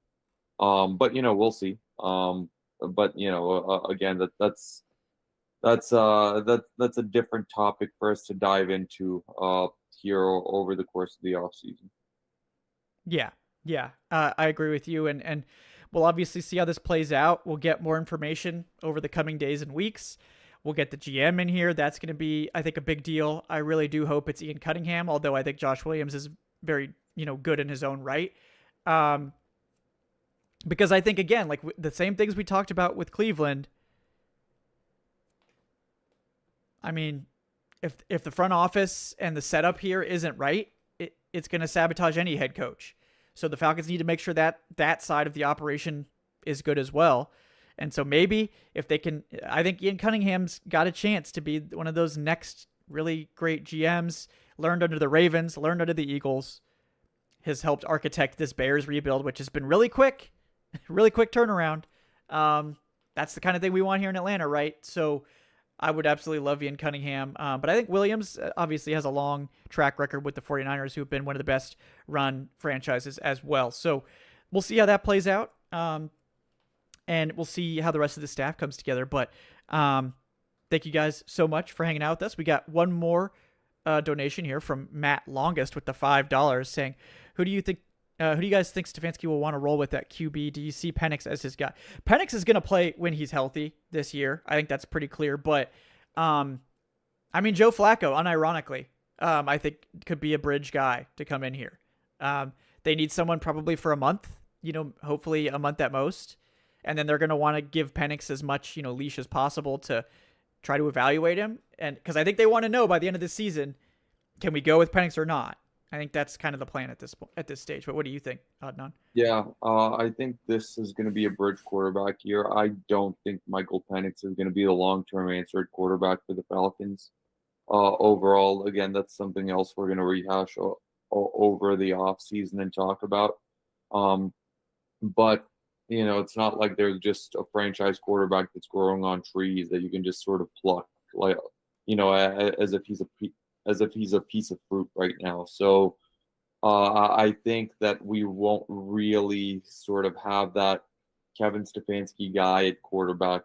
But we'll see. But again, that's a different topic for us to dive into here over the course of the off season. Yeah. I agree with you, and we'll obviously see how this plays out. We'll get more information over the coming days and weeks. We'll get the GM in here. That's going to be, I think, a big deal. I really do hope it's Ian Cunningham, although I think Josh Williams is very, good in his own right. Because I think, again, like the same things we talked about with Cleveland. I mean, if the front office and the setup here isn't right, it's going to sabotage any head coach. So the Falcons need to make sure that that side of the operation is good as well. And so maybe if they can, I think Ian Cunningham's got a chance to be one of those next really great GMs, learned under the Ravens, learned under the Eagles, has helped architect this Bears rebuild, which has been really quick turnaround. That's the kind of thing we want here in Atlanta, right? So I would absolutely love Ian Cunningham. But I think Williams obviously has a long track record with the 49ers, who have been one of the best run franchises as well. So we'll see how that plays out. And we'll see how the rest of the staff comes together. But thank you guys so much for hanging out with us. We got one more donation here from Matt Longest with the $5 saying, who do you guys think Stefanski will want to roll with at QB? Do you see Penix as his guy? Penix is going to play when he's healthy this year. I think that's pretty clear. But, I mean, Joe Flacco, unironically, I think could be a bridge guy to come in here. They need someone probably for a month, hopefully a month at most. And then they're going to want to give Penix as much, leash as possible to try to evaluate him. And because I think they want to know by the end of the season, can we go with Penix or not? I think that's kind of the plan at this stage. But what do you think, Adnan? Yeah, I think this is going to be a bridge quarterback year. I don't think Michael Penix is going to be the long-term answered quarterback for the Falcons. Overall, again, that's something else we're going to rehash over the offseason and talk about. But it's not like there's just a franchise quarterback that's growing on trees that you can just sort of pluck, like, as if he's a piece of fruit right now. So I think that we won't really sort of have that Kevin Stefanski guy at quarterback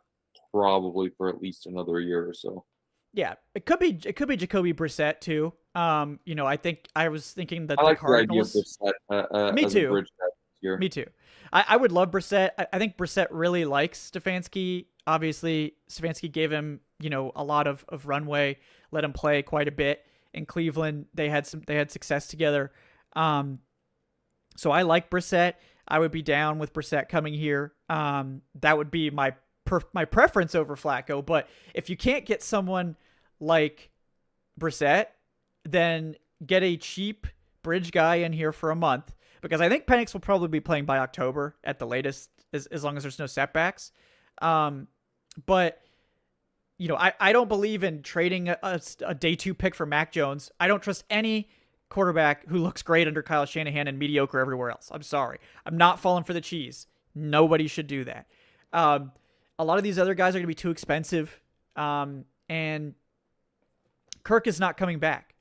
probably for at least another year or so. Yeah, it could be Jacoby Brissett too. I think I was thinking that I the like the idea of Cardinals. Brissett Me as a too. bridge guy this year. Me too. I would love Brissett. I think Brissett really likes Stefanski. Obviously, Stefanski gave him, a lot of runway, let him play quite a bit in Cleveland. They had success together. So I like Brissett. I would be down with Brissett coming here. That would be my preference over Flacco. But if you can't get someone like Brissett, then get a cheap bridge guy in here for a month, because I think Penix will probably be playing by October at the latest, as long as there's no setbacks. But I don't believe in trading a day 2 pick for Mac Jones. I don't trust any quarterback who looks great under Kyle Shanahan and mediocre everywhere else. I'm sorry. I'm not falling for the cheese. Nobody should do that. A lot of these other guys are going to be too expensive. And Kirk is not coming back.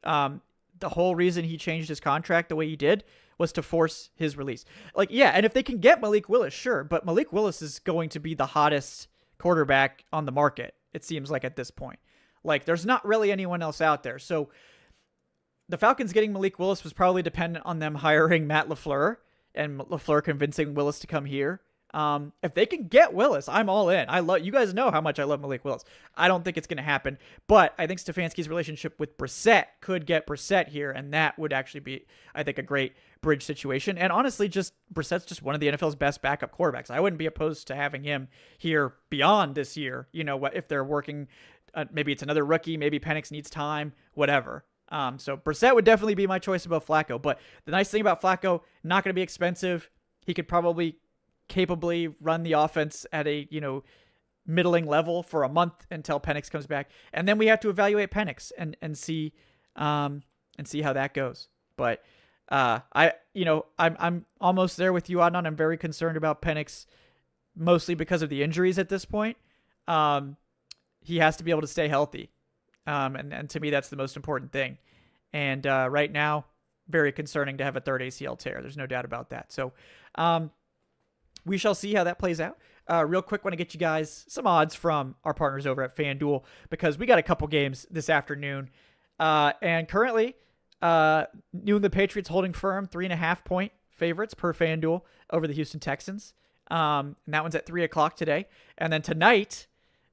The whole reason he changed his contract the way he did was to force his release. And if they can get Malik Willis, sure, but Malik Willis is going to be the hottest quarterback on the market, it seems like, at this point. There's not really anyone else out there. So the Falcons getting Malik Willis was probably dependent on them hiring Matt LaFleur and LaFleur convincing Willis to come here. If they can get Willis, I'm all in. You guys know how much I love Malik Willis. I don't think it's going to happen, but I think Stefanski's relationship with Brissett could get Brissett here, and that would actually be, I think, a great bridge situation. And honestly, Brissett's just one of the NFL's best backup quarterbacks. I wouldn't be opposed to having him here beyond this year. If they're working, maybe it's another rookie, maybe Penix needs time, whatever. So Brissett would definitely be my choice above Flacco. But the nice thing about Flacco, not going to be expensive. He could probably capably run the offense at a middling level for a month until Penix comes back, and then we have to evaluate Penix and see how that goes. But I'm almost there with you, Adnan. I'm very concerned about Penix, mostly because of the injuries at this point. He has to be able to stay healthy, and to me that's the most important thing. And right now, very concerning to have a third ACL tear. There's no doubt about that. So we shall see how that plays out. Real quick, want to get you guys some odds from our partners over at FanDuel, because we got a couple games this afternoon. And currently, New England Patriots holding firm 3.5-point favorites per FanDuel over the Houston Texans. And that one's at 3 o'clock today. And then tonight,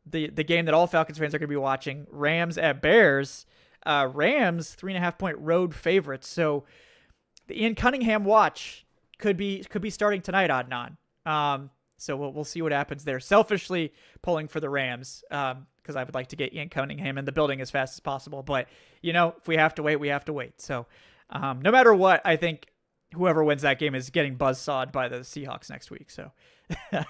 the game that all Falcons fans are going to be watching, Rams at Bears. Rams 3.5-point road favorites. So the Ian Cunningham watch could be starting tonight, Adnan. So we'll see what happens there. Selfishly pulling for the Rams, because I would like to get Ian Cunningham in the building as fast as possible. But, if we have to wait, we have to wait. So no matter what, I think whoever wins that game is getting buzzsawed by the Seahawks next week. So I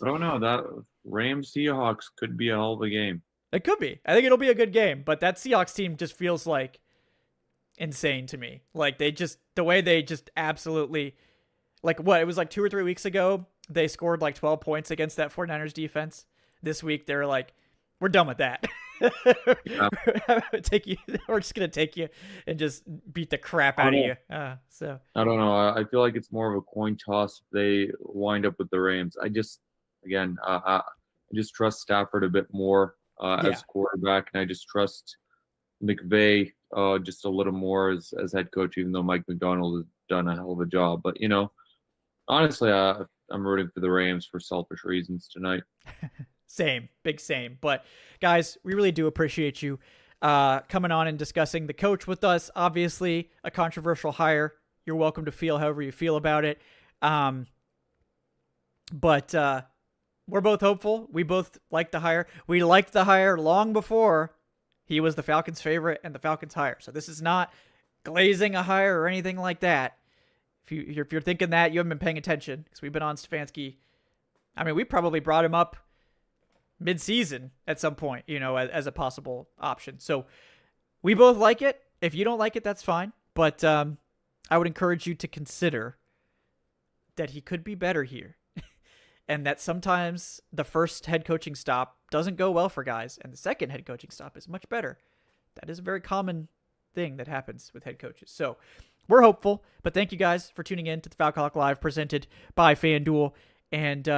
don't know. That Rams Seahawks could be a hell of a game. It could be. I think it'll be a good game. But that Seahawks team just feels like insane to me. The way they just absolutely, it was 2 or 3 weeks ago, they scored 12 points against that 49ers defense. This week, they're like, we're done with that. Yeah. We're just going to take you and just beat the crap out of you. So I don't know. I feel like it's more of a coin toss if they wind up with the Rams. I just trust Stafford a bit more as quarterback, and I just trust McVay just a little more as head coach, even though Mike McDonald has done a hell of a job. But, honestly, I'm rooting for the Rams for selfish reasons tonight. Big same. But guys, we really do appreciate you coming on and discussing the coach with us. Obviously, a controversial hire. You're welcome to feel however you feel about it. But we're both hopeful. We both like the hire. We liked the hire long before he was the Falcons' favorite and the Falcons' hire. So this is not glazing a hire or anything like that. If you're thinking that, you haven't been paying attention, because we've been on Stefanski. I mean, we probably brought him up mid-season at some point, as a possible option. So we both like it. If you don't like it, that's fine. But I would encourage you to consider that he could be better here. and that sometimes the first head coaching stop doesn't go well for guys, and the second head coaching stop is much better. That is a very common thing that happens with head coaches. So we're hopeful, but thank you guys for tuning in to the Falcoholic Live presented by FanDuel. And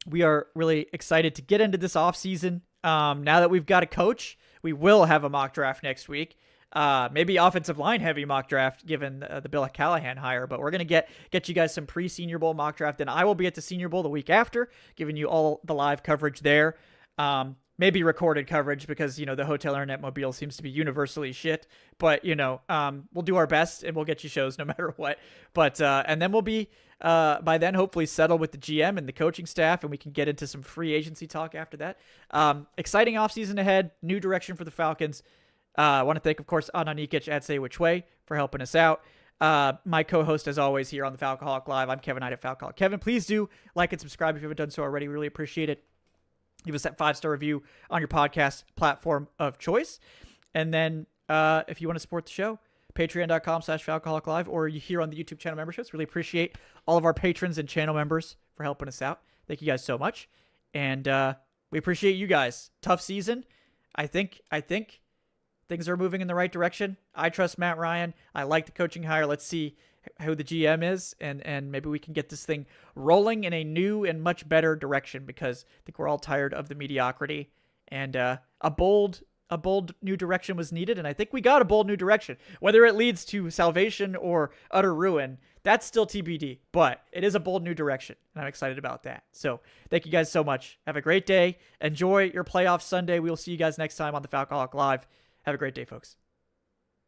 we are really excited to get into this offseason. Now that we've got a coach, we will have a mock draft next week. Maybe offensive line heavy mock draft given the Bill Callahan hire, but we're going to get you guys some pre-Senior Bowl mock draft, and I will be at the Senior Bowl the week after, giving you all the live coverage there. Maybe recorded coverage because, the hotel internet mobile seems to be universally shit, but we'll do our best and we'll get you shows no matter what. But, and then we'll be, by then hopefully settled with the GM and the coaching staff, and we can get into some free agency talk after that. Exciting offseason ahead, new direction for the Falcons. I want to thank, of course, Adnan Ikic at Say Which Way for helping us out. My co-host, as always, here on the Falcoholic Live. I'm Kevin Knight at Falcoholic. Kevin, please do like and subscribe if you haven't done so already. Really appreciate it. Leave us that 5-star review on your podcast platform of choice. And then if you want to support the show, patreon.com/Falcoholic Live, or you here on the YouTube channel memberships. Really appreciate all of our patrons and channel members for helping us out. Thank you guys so much. And we appreciate you guys. Tough season. I think things are moving in the right direction. I trust Matt Ryan. I like the coaching hire. Let's see who the GM is, and maybe we can get this thing rolling in a new and much better direction, because I think we're all tired of the mediocrity, and a bold new direction was needed, and I think we got a bold new direction. Whether it leads to salvation or utter ruin, that's still TBD, but it is a bold new direction, and I'm excited about that. So thank you guys so much. Have a great day. Enjoy your playoff Sunday. We will see you guys next time on the Falcoholic Live. Have a great day, folks.